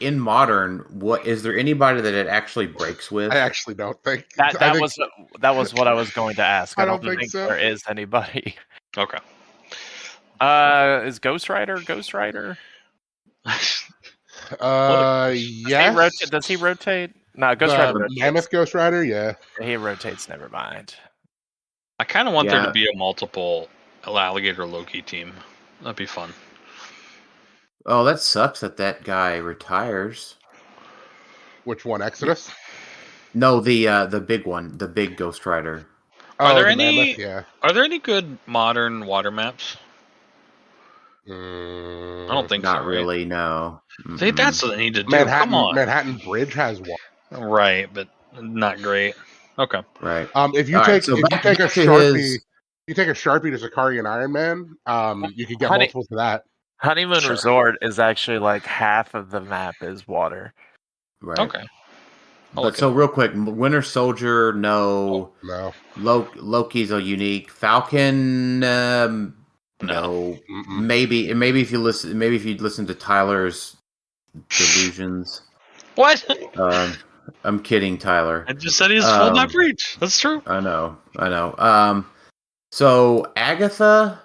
B: in Modern, what is there anybody that it actually breaks with?
D: I actually don't think
E: that was what I was going to ask. I don't think so. There is anybody.
C: Okay.
E: Is Ghost Rider?
D: Yes.
E: Does he rotate? No, Ghost Rider rotates.
D: Mammoth Ghost Rider, yeah.
E: He rotates, never mind.
C: I kind of want there to be a multiple alligator Loki team. That'd be fun.
B: Oh, that sucks that guy retires.
D: Which one, Exodus?
B: No, the big one, the big Ghost Rider.
C: Are there any? Mammoth, Are there any good modern water maps? I don't think
B: not really. Right? No.
C: I think that's what they need to do.
D: Come on, Manhattan Bridge has one.
C: Right, but not great. Okay.
B: Right.
D: If you take a Sharpie, you take a Sharpie to Zakarian Iron Man, you could get multiples to that.
E: Honeymoon Resort is actually like half of the map is water.
B: Right.
C: Okay.
B: But so real quick, Winter Soldier, no. Loki's a unique. Falcon, no. Maybe if you listen to Tyler's delusions.
C: What?
B: I'm kidding, Tyler.
C: I just said he's full my breach. That's true.
B: I know. So Agatha,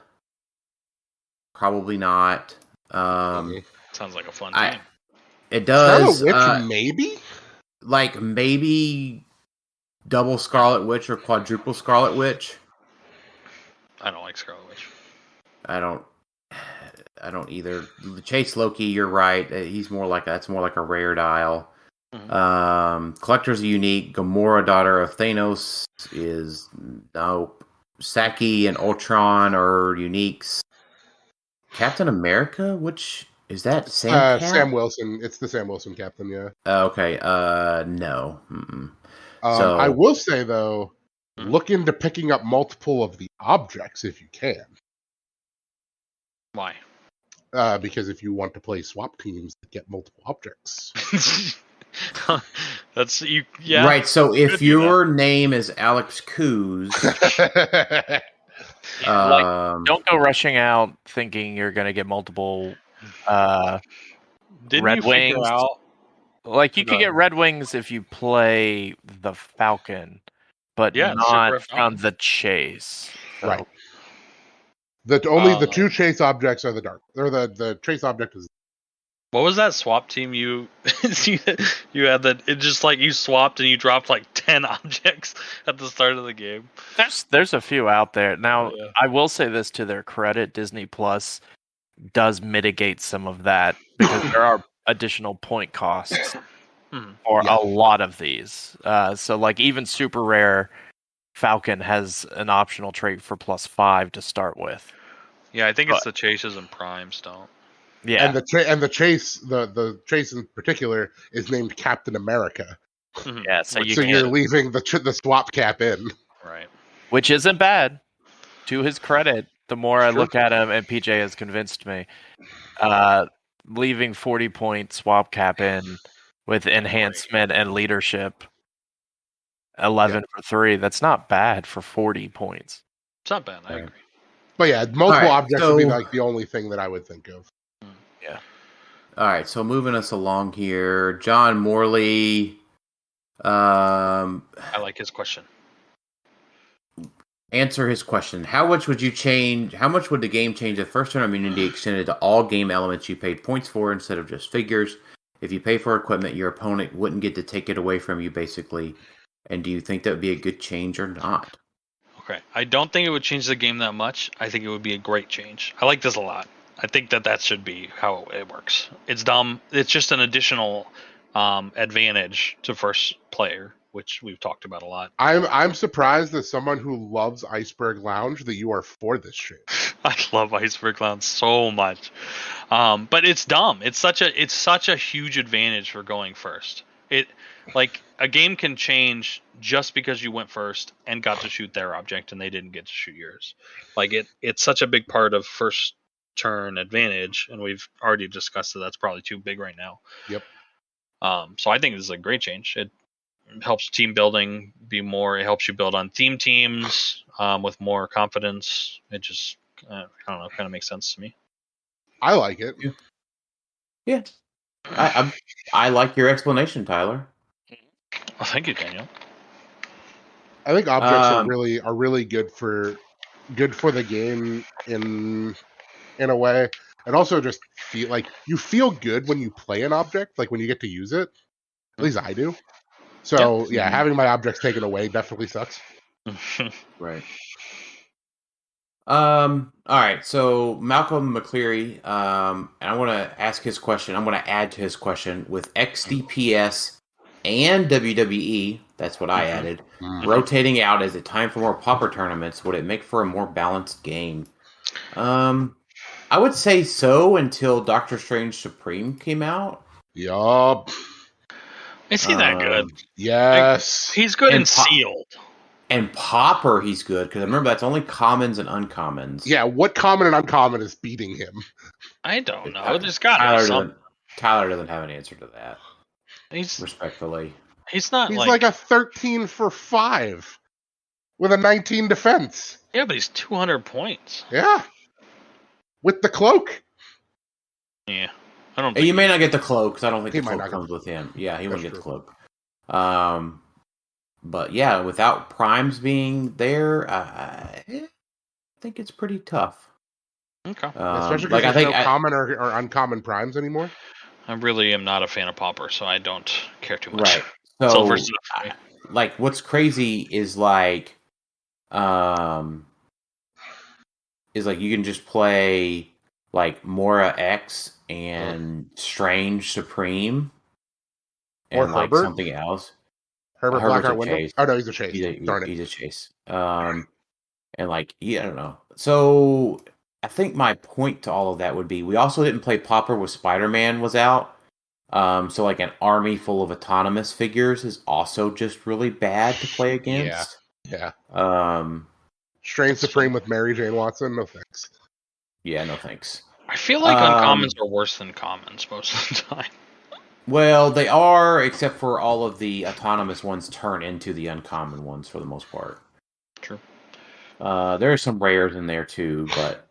B: probably not.
C: Sounds like a fun game.
B: It does.
D: Scarlet Witch, maybe.
B: Like maybe double Scarlet Witch or quadruple Scarlet Witch.
C: I don't like Scarlet Witch.
B: I don't either. Chase Loki, you're right. That's more like a rare dial. Mm-hmm. Collector's a unique. Gamora, daughter of Thanos, is nope. Saki and Ultron are uniques. Captain America, which is that
D: Sam Wilson. It's the Sam Wilson Captain, yeah.
B: Okay. No.
D: So I will say though, look into picking up multiple of the objects if you can.
C: Why?
D: Because if you want to play swap teams that get multiple objects.
C: That's you. Yeah.
B: Right. So if your name is Alex Coos,
E: don't go rushing out thinking you're going to get multiple Red Wings. Like you could get Red Wings if you play the Falcon, but not on the Chase. So.
D: Right. The two chase objects are the dark. Or the chase object is.
C: What was that swap team you had that it just like you swapped and you dropped like 10 objects at the start of the game?
E: There's a few out there. Now, I will say this to their credit, Disney Plus does mitigate some of that because there are additional point costs for a lot of these. So like even super rare Falcon has an optional trait for +5 to start with.
C: Yeah, I think it's the chases and primes don't.
E: Yeah,
D: and the chase, the chase in particular is named Captain America.
E: Yeah, so
D: you're leaving the swap cap in,
C: right?
E: Which isn't bad. To his credit, the more I look at him, and PJ has convinced me, leaving 40-point swap cap in with enhancement and leadership, 11 for 3. That's not bad for 40 points.
C: It's not bad. I agree.
D: But yeah, multiple objects would be like the only thing that I would think of.
E: Yeah.
B: All right, so moving us along here, John Morley.
C: I like his question.
B: answer his question. How much would the game change if first turn immunity extended to all game elements you paid points for instead of just figures? If you pay for equipment, your opponent wouldn't get to take it away from you, basically. And do you think that would be a good change or not?
F: Okay. I don't think it would change the game that much. I think it would be a great change. I like this a lot. I think that should be how it works. It's dumb. It's just an additional advantage to first player, which we've talked about a lot.
D: I'm surprised as someone who loves Iceberg Lounge that you are for this shit.
F: I love Iceberg Lounge so much, but it's dumb. It's such a huge advantage for going first. Like a game can change just because you went first and got to shoot their object and they didn't get to shoot yours. Like it's such a big part of first turn advantage, and we've already discussed that that's probably too big right now.
D: Yep.
F: So I think this is a great change. It helps team building be more. It helps you build on theme teams with more confidence. It just I don't know, kind of makes sense to me.
D: I like it.
B: Yeah. I like your explanation, Tyler.
F: Well, thank you, Daniel.
D: I think objects are really good for the game in a way, and also just feel like you feel good when you play an object, like when you get to use it. At least I do. So yeah, having my objects taken away definitely sucks.
B: Right. All right. So Malcolm McCleary, and I want to ask his question. I'm going to add to his question with XDPS and WWE. That's what I added. Rotating out, is it time for more pauper tournaments? Would it make for a more balanced game? I would say so until Doctor Strange Supreme came out.
D: Yup.
F: Is he that good?
D: Yes.
F: Like, he's good in Sealed.
B: And Pauper, he's good, because remember, that's only commons and uncommons.
D: Yeah, what common and uncommon is beating him?
F: I don't know. There's got to be something.
B: Tyler doesn't have an answer to that. Respectfully.
F: He's not
D: He's like a 13 for 5 with a 19 defense.
F: Yeah, but he's 200 points.
D: Yeah. With the cloak.
F: Yeah. I don't think
B: you may not get the cloak, because I don't think
D: He
B: the
D: might
B: cloak
D: not
B: comes with him. Yeah, he wouldn't get the
D: true.
B: cloak. But yeah, without primes being there, I think it's pretty tough.
F: Okay.
D: Especially because there's no common or uncommon primes anymore.
F: I really am not a fan of Pauper, so I don't care too much.
B: Right. So,
F: Silver's
B: like, what's crazy is like you can just play like Mora X and Strange Supreme and
D: or
B: like
D: Herbert?
B: Something else.
D: Herbert Blackheart Window?
B: Chase.
D: Oh no, he's a Chase.
B: He's a Chase. And like, I don't know. So I think my point to all of that would be we also didn't play Pauper when Spider-Man was out. So like an army full of autonomous figures is also just really bad to play against.
D: Yeah.
B: Strange
D: Supreme with Mary Jane Watson, no thanks.
B: Yeah, no thanks.
F: I feel like uncommons are worse than commons most of the time.
B: Well, they are, except for all of the autonomous ones turn into the uncommon ones for the most part.
F: True.
B: There are some rares in there too, but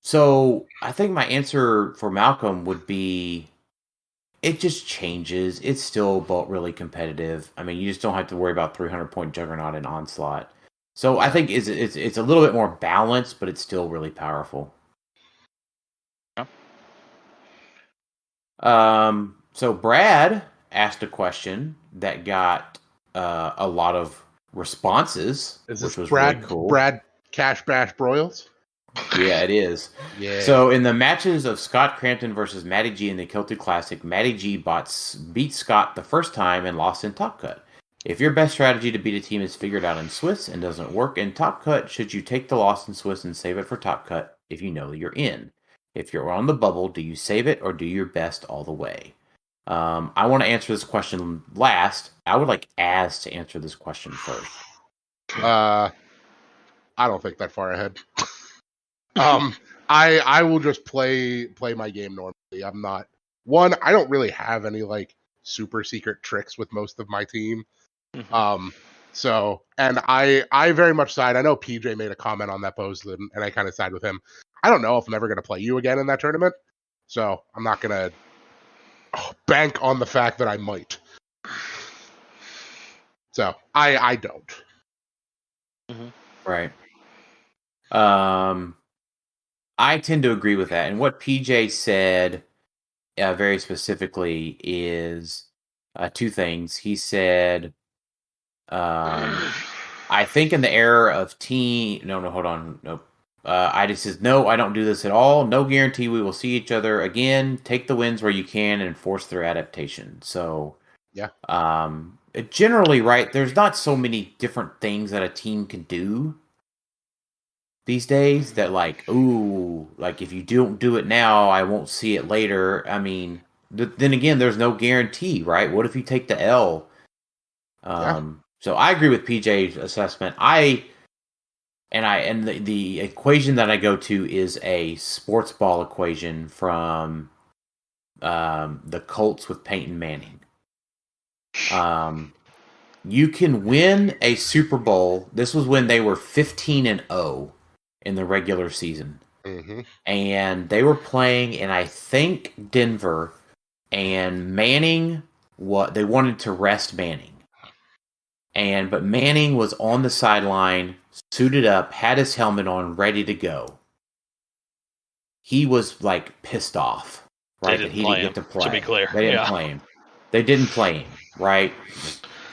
B: so I think my answer for Malcolm would be it just changes. It's still both really competitive. I mean, you just don't have to worry about 300-point Juggernaut and Onslaught. So I think it's a little bit more balanced, but it's still really powerful. So Brad asked a question that got a lot of responses.
D: Is this
B: was
D: Brad?
B: really cool.
D: Brad Cash Bash Broyles?
B: Yeah, it is.
D: Yeah.
B: So in the matches of Scott Crampton versus Matty G in the Celtic Classic, Matty G beat Scott the first time and lost in Top Cut. If your best strategy to beat a team is figured out in Swiss and doesn't work in Top Cut, should you take the loss in Swiss and save it for Top Cut if you know that you're in? If you're on the bubble, do you save it or do your best all the way? I want to answer this question last. I would like Az to answer this question first.
D: I don't think that far ahead. I will just play my game normally. I'm not I don't really have any like super secret tricks with most of my team. So and I very much side. I know PJ made a comment on that post and I kind of side with him. I don't know if I'm ever going to play you again in that tournament, so I'm not going to bank on the fact that I might. So I don't.
C: Mm-hmm.
B: Right. I tend to agree with that. And what PJ said very specifically is two things. He said, I think in the era of team... No, hold on. Nope. I just says, no, I don't do this at all. No guarantee we will see each other again. Take the wins where you can and force their adaptation. So,
D: yeah.
B: Generally, right, there's not so many different things that a team can do these days that like, ooh, like if you don't do it now, I won't see it later. I mean, then again, there's no guarantee, right? What if you take the L? So I agree with PJ's assessment. The equation that I go to is a sports ball equation from the Colts with Peyton Manning. You can win a Super Bowl. This was when they were 15-0 in the regular season.
D: Mm-hmm.
B: And they were playing in, I think, Denver. And Manning, they wanted to rest Manning. But Manning was on the sideline, suited up, had his helmet on, ready to go. He was like pissed off, right? That he didn't get to play.
C: To be clear,
B: they didn't play him. They didn't play him, right?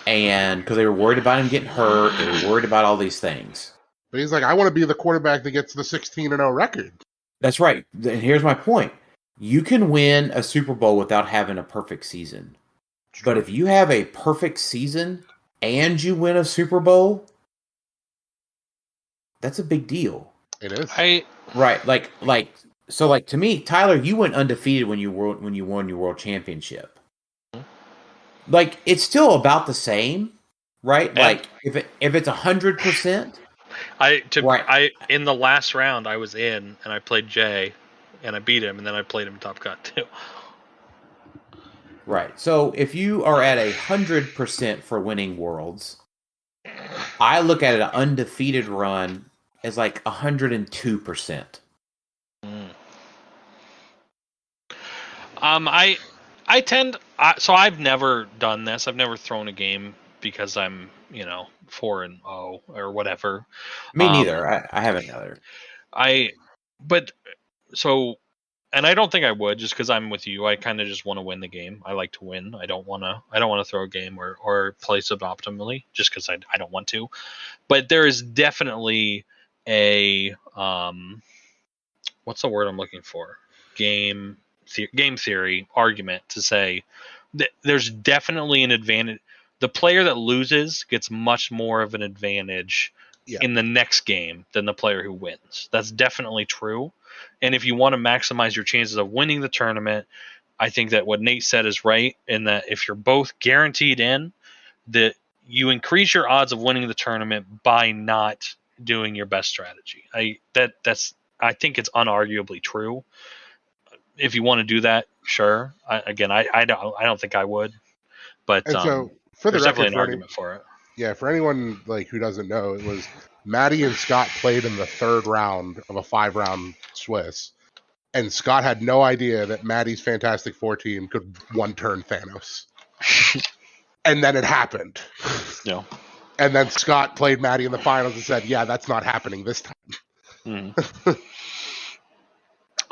B: And because they were worried about him getting hurt, they were worried about all these things.
D: But he's like, I want to be the quarterback that gets the 16-0 record.
B: That's right. And here's my point: you can win a Super Bowl without having a perfect season, but if you have a perfect season and you win a Super Bowl, that's a big deal.
D: It is.
B: Right. Like to me, Tyler, you went undefeated when you won your world championship. Like, it's still about the same, right? And like if it's 100%.
C: In the last round I was in and I played Jay and I beat him and then I played him Top Cut too.
B: Right. So if you are at 100% for winning worlds, I look at an undefeated run as like 102%.
C: I tend so I've never done this. I've never thrown a game because I'm 4-0 or whatever.
B: Me neither. I haven't either.
C: And I don't think I would, just because I'm with you. I kind of just want to win the game. I like to win. I don't want to throw a game or play suboptimally just because I don't want to. But there is definitely a what's the word I'm looking for? Game theory argument to say that there's definitely an advantage. The player that loses gets much more of an advantage in the next game than the player who wins. That's definitely true. And if you want to maximize your chances of winning the tournament, I think that what Nate said is right, in that if you're both guaranteed in, that you increase your odds of winning the tournament by not doing your best strategy. I think it's unarguably true. If you want to do that, sure. I don't think I would, but
D: so for the
C: there's
D: record,
C: definitely an argument for it.
D: Yeah, for anyone who doesn't know, it was Maddie and Scott played in the third round of a 5-round Swiss, and Scott had no idea that Maddie's Fantastic Four team could one-turn Thanos. And then it happened.
C: Yeah.
D: And then Scott played Maddie in the finals and said, yeah, that's not happening this time.
C: Mm.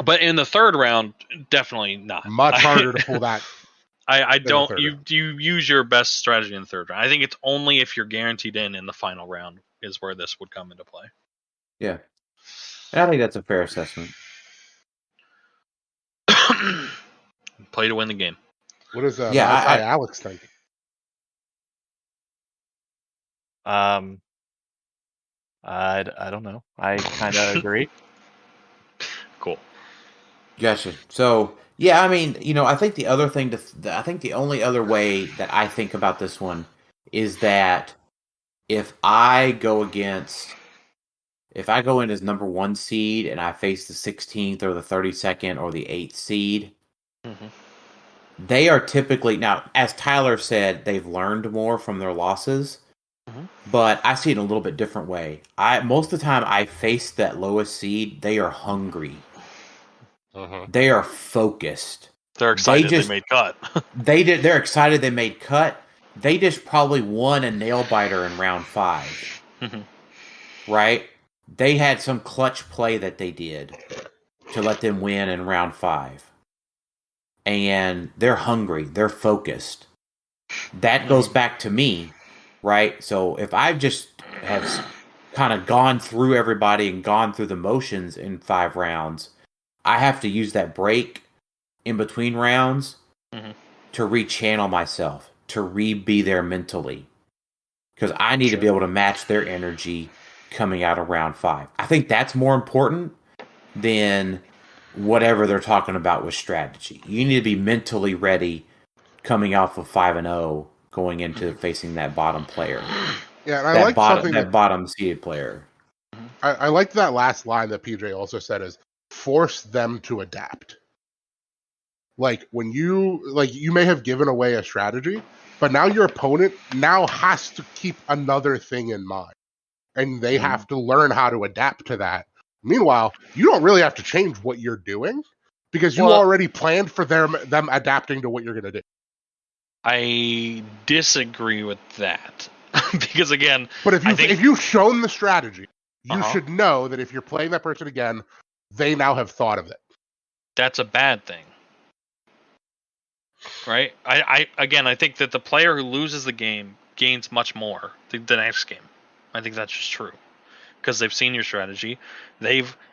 C: But in the third round, definitely not.
D: Much harder to pull that.
C: I don't. You use your best strategy in the third round. I think it's only if you're guaranteed in the final round is where this would come into play.
B: Yeah, I think that's a fair assessment.
C: Play to win the game.
D: What does Alex think?
E: I don't know. I kind of agree.
C: Cool.
B: Gotcha. So, yeah, I mean, I think the other thing I think the only other way that I think about this one is that if I go in as number 1 seed and I face the 16th or the 32nd or the 8th seed, they are typically, now, as Tyler said, they've learned more from their losses. But I see it in a little bit different way. Most of the time I face that lowest seed, they are hungry. They are focused.
C: They're excited they made cut.
B: They're excited they made cut. They just probably won a nail biter in round 5. right? They had some clutch play that they did to let them win in round 5. And they're hungry. They're focused. That goes back to me, right? So if I've just have kind of gone through everybody and gone through the motions in 5 rounds, I have to use that break in between rounds to rechannel myself, to be there mentally. Because I need to be able to match their energy coming out of round 5. I think that's more important than whatever they're talking about with strategy. You need to be mentally ready coming off of 5-0 going into facing that bottom player.
D: Yeah, and I like
B: that bottom seeded player.
D: I like that last line that PJ also said is force them to adapt. Like when you may have given away a strategy, but now your opponent now has to keep another thing in mind. And they have to learn how to adapt to that. Meanwhile, you don't really have to change what you're doing because you already planned for them adapting to what you're going to do.
F: I disagree with that. Because again,
D: but if you've shown the strategy, you should know that if you're playing that person again, they now have thought of it.
F: That's a bad thing. Right? I think that the player who loses the game gains much more the next game. I think that's just true. Because they've seen your strategy.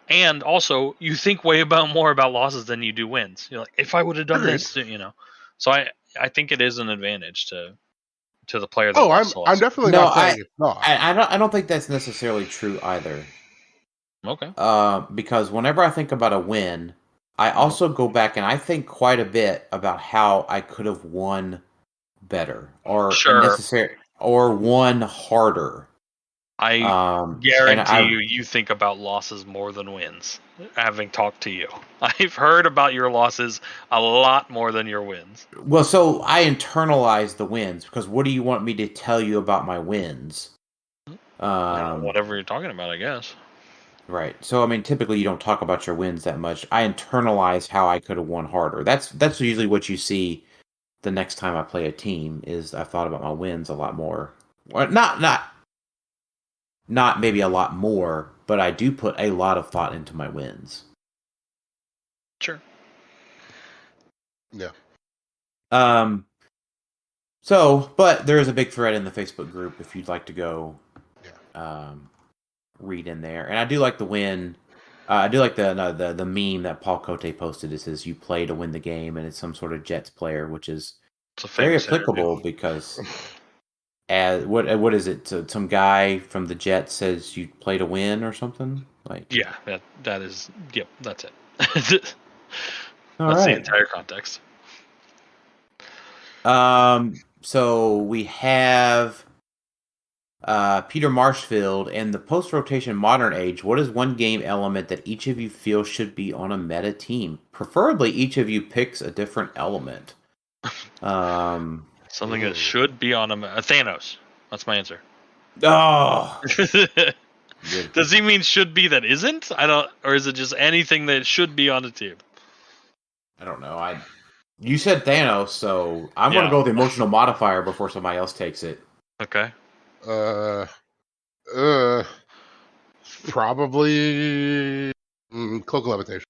F: And also you think way more about losses than you do wins. You're like, if I would have done this, So I think it is an advantage to the player that lost.
D: I'm definitely not saying it's not.
B: I don't think that's necessarily true either.
F: Okay.
B: Because whenever I think about a win, I also go back and I think quite a bit about how I could have won better or won harder.
F: I guarantee you think about losses more than wins, having talked to you. I've heard about your losses a lot more than your wins.
B: Well, so I internalize the wins, because what do you want me to tell you about my wins?
F: Whatever you're talking about, I guess.
B: Right. So, I mean, typically you don't talk about your wins that much. I internalize how I could have won harder. That's usually what you see the next time I play a team, is I thought about my wins a lot more. Well, not maybe a lot more, but I do put a lot of thought into my wins.
F: Sure.
D: Yeah.
B: So, but there is a big thread in the Facebook group if you'd like to go read in there. And I do like the win. I do like the meme that Paul Cote posted. It says, "You play to win the game," and it's some sort of Jets player, which is very applicable because... what is it? Some guy from the Jets says you play to win or something?
F: Yeah, that is. Yep, that's it. That's the entire context.
B: So we have Peter Marshfield. In the post-rotation modern age, what is one game element that each of you feel should be on a meta team? Preferably, each of you picks a different element.
F: Something that should be on a Thanos. That's my answer.
B: Oh.
F: Does he mean should be that isn't? Or is it just anything that should be on the team?
B: I don't know. You said Thanos, so I'm going to go with the emotional modifier before somebody else takes it.
F: Okay.
D: Probably Cloak of Levitation.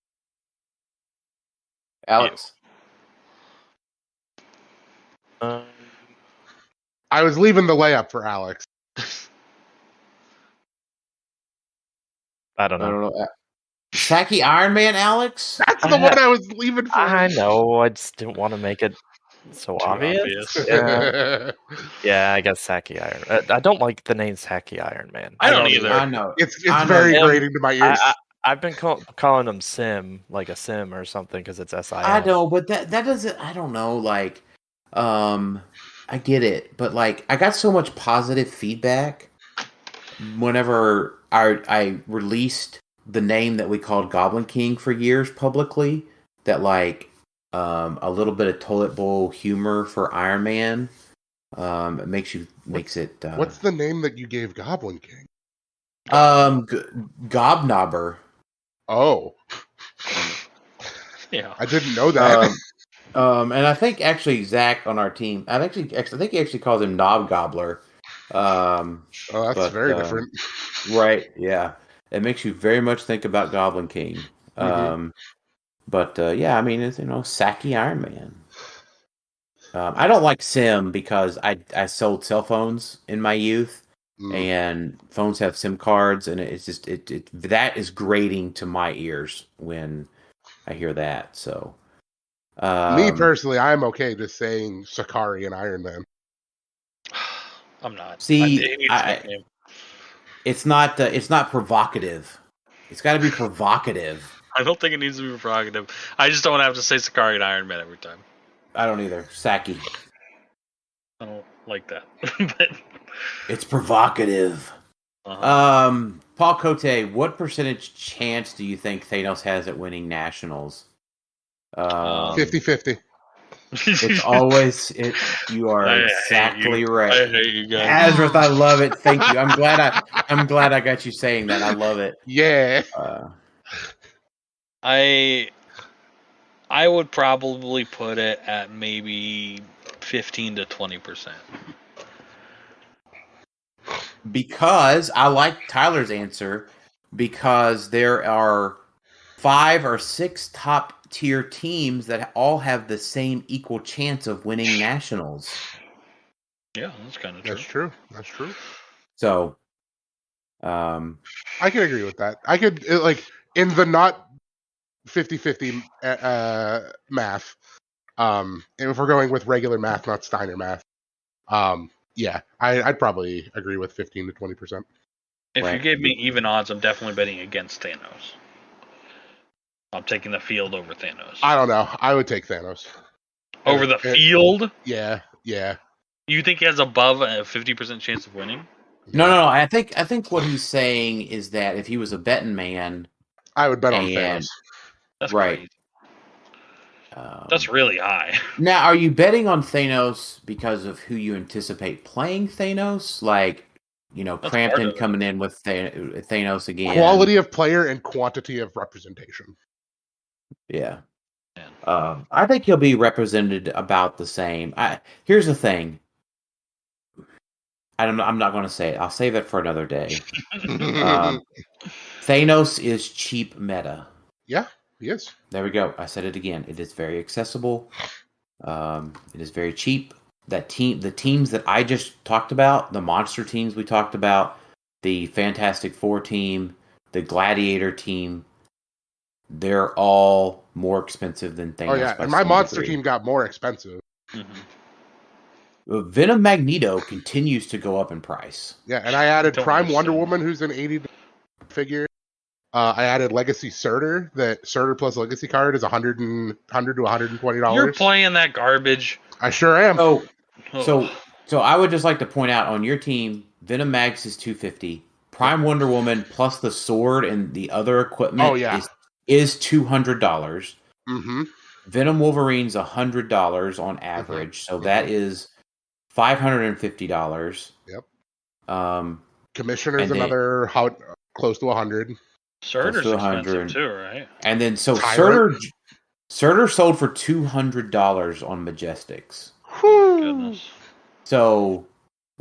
B: Alex.
D: I was leaving the layup for Alex.
E: I don't know.
B: Saki Iron Man, Alex?
D: That's the one I was leaving for.
E: I know. I just didn't want to make it so obvious. Yeah, I guess Saki Iron. I don't like the name Saki Iron Man.
F: I don't either.
B: I know.
D: It's very grating to my ears.
E: I've been calling him Sim, like a Sim or something, because it's SIM.
B: I know, but that doesn't. I don't know. I get it, but I got so much positive feedback whenever I released the name that we called Goblin King for years publicly, that a little bit of toilet bowl humor for Iron Man makes it.
D: What's the name that you gave Goblin King?
B: Gobnobber.
D: Oh,
F: yeah,
D: I didn't know that.
B: And I think actually Zach on our team, I think he actually calls him Knob Gobbler.
D: That's very different.
B: Right. Yeah. It makes you very much think about Goblin King. But yeah, I mean, it's Saki Iron Man. I don't like SIM because I sold cell phones in my youth, and phones have SIM cards, and it's just that is grating to my ears when I hear that. So,
D: me personally, I'm okay just saying Sakari and Iron Man.
F: I'm not.
B: See, it's not provocative. It's got to be provocative.
F: I don't think it needs to be provocative. I just don't want to have to say Sakari and Iron Man every time.
B: I don't either. Saki.
F: I don't like that. But
B: it's provocative. Paul Cote, what percentage chance do you think Thanos has at winning Nationals?
D: 50-50.
B: It's always it. You are exactly right.
F: I hate you guys.
B: Azrath, I love it. Thank you. I'm glad I got you saying that. I love it.
D: Yeah.
F: I would probably put it at maybe 15 to 20%.
B: Because I like Tyler's answer, because there are 5 or 6 top tier teams that all have the same equal chance of winning Nationals.
F: Yeah, that's kind of true.
D: That's true.
B: So,
D: I can agree with that. I could in the not 50-50 math. And if we're going with regular math, not Steiner math, yeah, I'd probably agree with 15 to 20%.
F: If you gave me even odds, I'm definitely betting against Thanos. I'm taking the field over Thanos.
D: I don't know. I would take Thanos.
F: Over the field?
D: Yeah.
F: You think he has above a 50% chance of winning?
B: No. I think what he's saying is that if he was a betting man,
D: I would bet on Thanos.
F: That's
B: right.
F: Crazy. That's really high.
B: Now, are you betting on Thanos because of who you anticipate playing Thanos? Like, Crampton coming in with Thanos again.
D: Quality of player and quantity of representation.
B: Yeah. I think he'll be represented about the same. Here's the thing. I'm not going to say it. I'll save it for another day. Thanos is cheap meta.
D: Yeah, he is.
B: There we go. I said it again. It is very accessible. It is very cheap. The teams that I just talked about, the monster teams we talked about, the Fantastic Four team, the Gladiator team, they're all more expensive than Thanos.
D: Oh yeah, and my monster team got more expensive.
B: Venom Magneto continues to go up in price.
D: Yeah, and I added Prime Wonder Woman, who's an 80 figure. I added Legacy Surtur. That Surtur plus Legacy card is $100 to $120.
F: You're playing that garbage.
D: I sure am.
B: So I would just like to point out on your team, Venom Mags is $250. Prime Wonder Woman plus the sword and the other equipment is $200.
D: Mm-hmm.
B: Venom Wolverine's $100 on average, so that is $550.
D: Yep. Commissioner's another close to 100.
F: Surtur's expensive too, right?
B: And then Surtur sold for $200 on Majestics.
F: Goodness.
B: So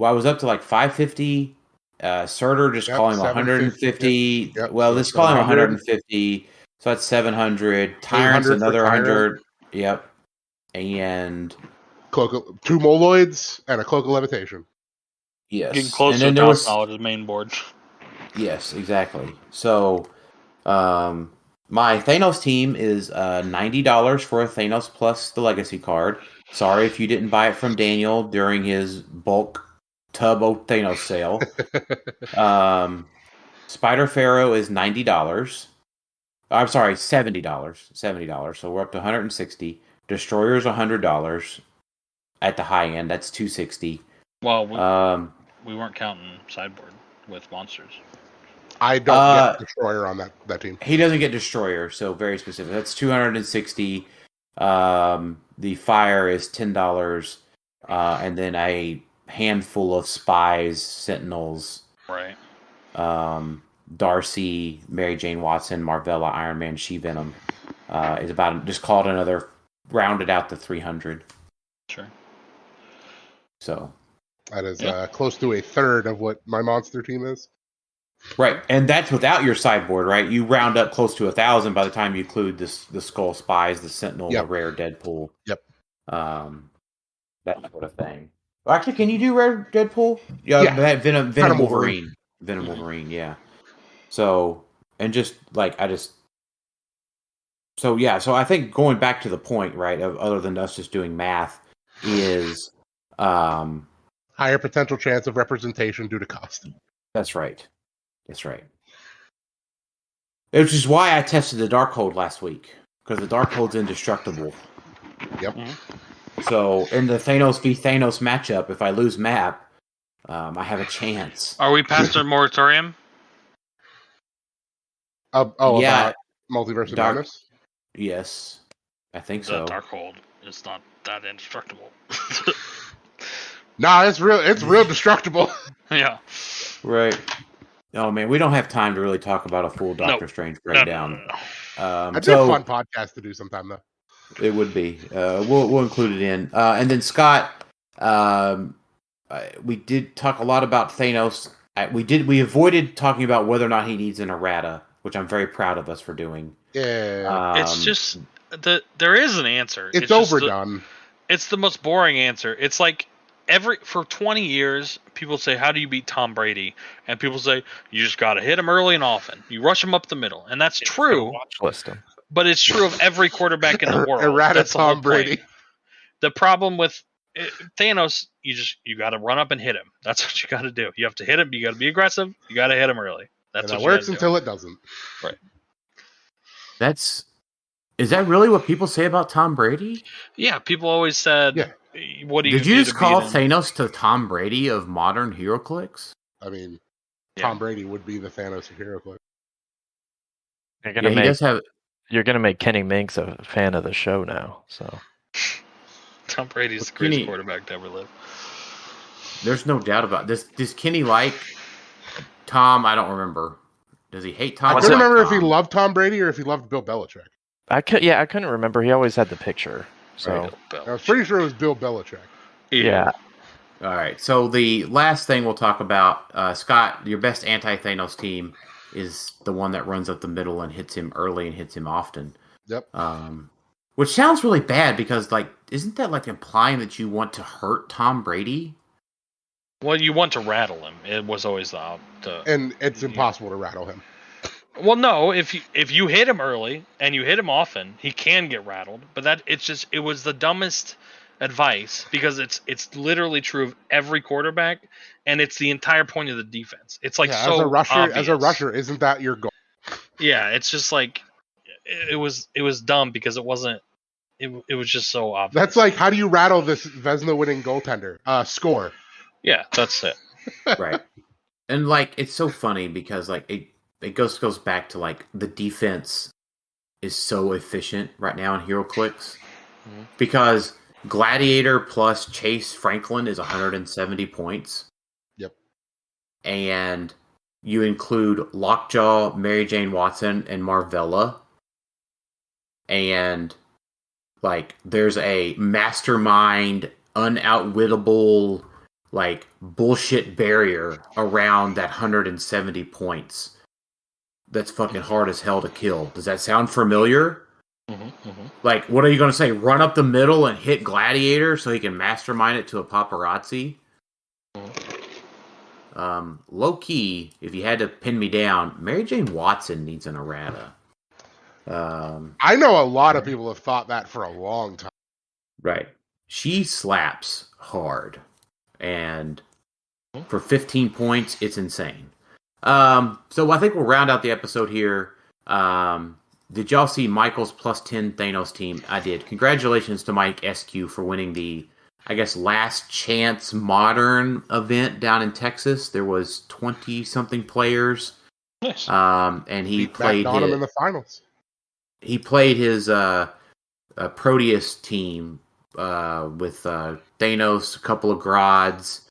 B: I was up to like $550. Surtur just calling 150.
D: Yep.
B: Well, let's call him 150. So that's 700. Tyrant's another 100. Yep. And
D: two Moloids and a Cloak of Levitation.
B: Yes.
F: Getting close to $1,000 main board.
B: Yes, exactly. So my Thanos team is $90 for a Thanos plus the Legacy card. Sorry if you didn't buy it from Daniel during his bulk tub of Thanos sale. Spider Pharaoh is $90. I'm sorry, $70. So we're up to $160. Destroyer's $100 at the high end. That's $260.
F: Well, we weren't counting sideboard with monsters.
D: I don't get Destroyer on that team.
B: He doesn't get Destroyer, so very specific. That's $260. The Fire is $10, and then a handful of Spies, Sentinels.
F: Right.
B: Darcy, Mary Jane Watson, Marvella, Iron Man, She-Venom is about, just called another, rounded out to 300.
F: Sure.
B: So.
D: That is close to a third of what my monster team is.
B: Right, and that's without your sideboard, right? You round up close to 1,000 by the time you include the Skull Spies, the Sentinel, the rare Deadpool.
D: Yep.
B: That sort of thing. Well, actually, can you do rare Deadpool? Yeah. Venom Wolverine. Venom Wolverine, yeah. So, and just like, so I think going back to the point, right, of other than us just doing math, is
D: higher potential chance of representation due to cost.
B: That's right. Which is why I tested the Darkhold last week, because the Darkhold's indestructible.
D: Yep.
B: So in the Thanos v Thanos matchup, if I lose map, I have a chance.
F: Are we past our moratorium?
D: About Multiverse of Madness?
B: Yes, I think so.
F: The Darkhold is not that indestructible.
D: Nah, it's real destructible.
F: Yeah.
B: Right. Oh man, we don't have time to really talk about a full Doctor Strange breakdown.
D: That'd be a fun podcast to do sometime, though.
B: It would be. We'll include it in. And then Scott, we did talk a lot about Thanos. We avoided talking about whether or not he needs an errata, which I'm very proud of us for doing.
D: Yeah.
F: It's just there is an answer.
D: It's overdone.
F: It's the most boring answer. It's like for 20 years, people say, "How do you beat Tom Brady?" And people say, "You just got to hit him early and often. You rush him up the middle," and that's true.
E: Watch list him.
F: But it's true of every quarterback in the world.
D: Errata Tom Brady.
F: The problem with Thanos, you got to run up and hit him. That's what you got to do. You have to hit him. You got to be aggressive. You got to hit him early. That's what
D: works until it doesn't.
F: Right.
B: Is that really what people say about Tom Brady?
F: Yeah, people always said.
D: Yeah.
F: What do you
B: Did you just call Thanos to Tom Brady of modern HeroClix?
D: I mean, Tom Brady would be the Thanos of HeroClix.
E: You're gonna make Kenny Minks a fan of the show now. So
F: Tom Brady's the greatest quarterback to ever live.
B: There's no doubt about this. Does Kenny like Tom? I don't remember. Does he hate Tom?
D: I couldn't remember if he loved Tom Brady or if he loved Bill Belichick.
E: I couldn't remember. He always had the picture. So
D: I was pretty sure it was Bill Belichick.
E: Yeah.
B: All right. So the last thing we'll talk about, Scott, your best anti-Thanos team is the one that runs up the middle and hits him early and hits him often.
D: Yep.
B: Which sounds really bad because, like, isn't that like implying that you want to hurt Tom Brady?
F: Well, you want to rattle him. It was always the
D: and it's impossible to rattle him.
F: Well, no, if you hit him early and you hit him often, he can get rattled. But it was the dumbest advice because it's literally true of every quarterback, and it's the entire point of the defense. It's like so obvious.
D: As a rusher, isn't that your goal?
F: Yeah, it's just like it was dumb because it wasn't. It was just so obvious.
D: That's like, how do you rattle this Vezina winning goaltender? Score.
F: Yeah, that's it.
B: Right. And like it's so funny because like it goes back to like the defense is so efficient right now in HeroClix because Gladiator plus Chase Franklin is 170 points.
D: Yep.
B: And you include Lockjaw, Mary Jane Watson, and Marvella. And like there's a mastermind, unoutwittable, like bullshit barrier around that 170 points. That's fucking hard as hell to kill. Does that sound familiar? Like, what are you going to say? Run up the middle and hit Gladiator so he can mastermind it to a paparazzi? Low key, if you had to pin me down, Mary Jane Watson needs an errata.
D: I know a lot of people have thought that for a long time.
B: Right. She slaps hard. And for 15 points, it's insane. So I think we'll round out the episode here. Did y'all see Michael's plus 10 Thanos team? I did. Congratulations to Mike SQ for winning the, I guess, last chance modern event down in Texas. There was 20-something players.
F: Nice.
B: And he played
D: him in the finals.
B: He played his Proteus team with Thanos, a couple of Grods,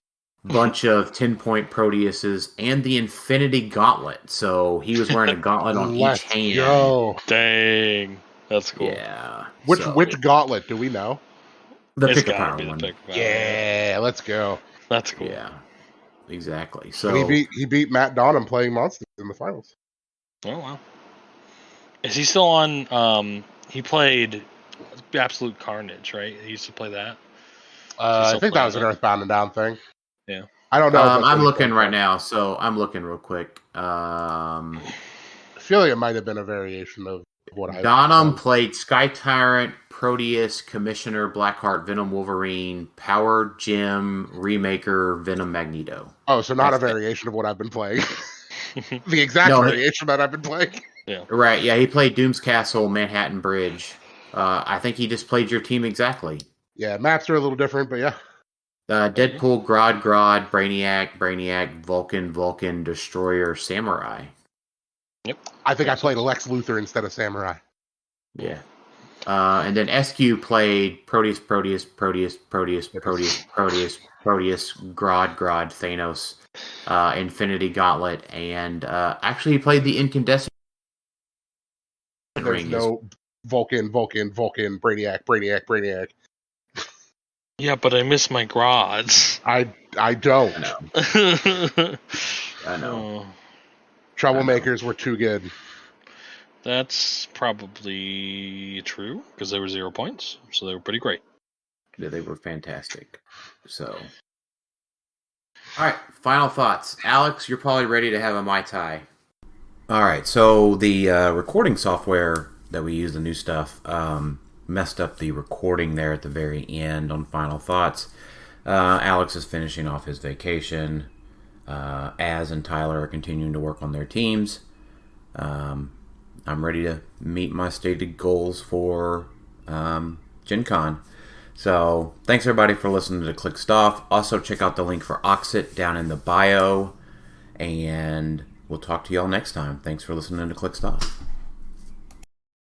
B: bunch of 10-point Proteuses, and the Infinity Gauntlet. So he was wearing a gauntlet on each hand.
D: Go.
F: Dang. That's cool.
B: Yeah.
D: Which gauntlet do we know?
B: The Pick a Power one.
D: Yeah, let's go.
F: That's cool.
B: Yeah. Exactly. So
D: and he beat Matt Donham playing Monsters in the finals.
F: Oh wow. Is he still on? He played Absolute Carnage, right? He used to play that.
D: I think that was an Earthbound and Down thing.
F: Yeah.
D: I don't know.
B: I'm looking right now, so I'm looking real quick.
D: I feel like it might have been a variation of what I.
B: Donham played Sky Tyrant, Proteus, Commissioner, Blackheart, Venom, Wolverine, Power, Gem, Remaker, Venom, Magneto.
D: Oh, so not a variation of what I've been playing. The exact variation that I've been playing.
F: Yeah.
B: Right. Yeah, he played Doom's Castle, Manhattan Bridge. I think he just played your team exactly.
D: Yeah, maps are a little different, but yeah.
B: Deadpool, Grodd, Brainiac, Vulcan, Destroyer, Samurai.
F: Yep.
D: I think I played Lex Luthor instead of Samurai.
B: Yeah. And then SQ played Proteus, Grodd, Thanos, Infinity Gauntlet, and actually he played the Incandescent
D: There's
B: Ring.
D: no Vulcan, Brainiac.
F: Yeah, but I miss my Grods.
D: I don't.
B: I know.
D: Troublemakers were too good.
F: That's probably true because they were 0 points, so they were pretty great.
B: Yeah, they were fantastic. So, all right, final thoughts. Alex, you're probably ready to have a Mai Tai. All right, so the recording software that we use, the new stuff, messed up the recording there at the very end on final thoughts. Alex is finishing off his vacation. Az and Tyler are continuing to work on their teams. I'm ready to meet my stated goals for Gen Con. So thanks everybody for listening to Click Stuff. Also check out the link for Oxit down in the bio. And we'll talk to y'all next time. Thanks for listening to Click Stuff.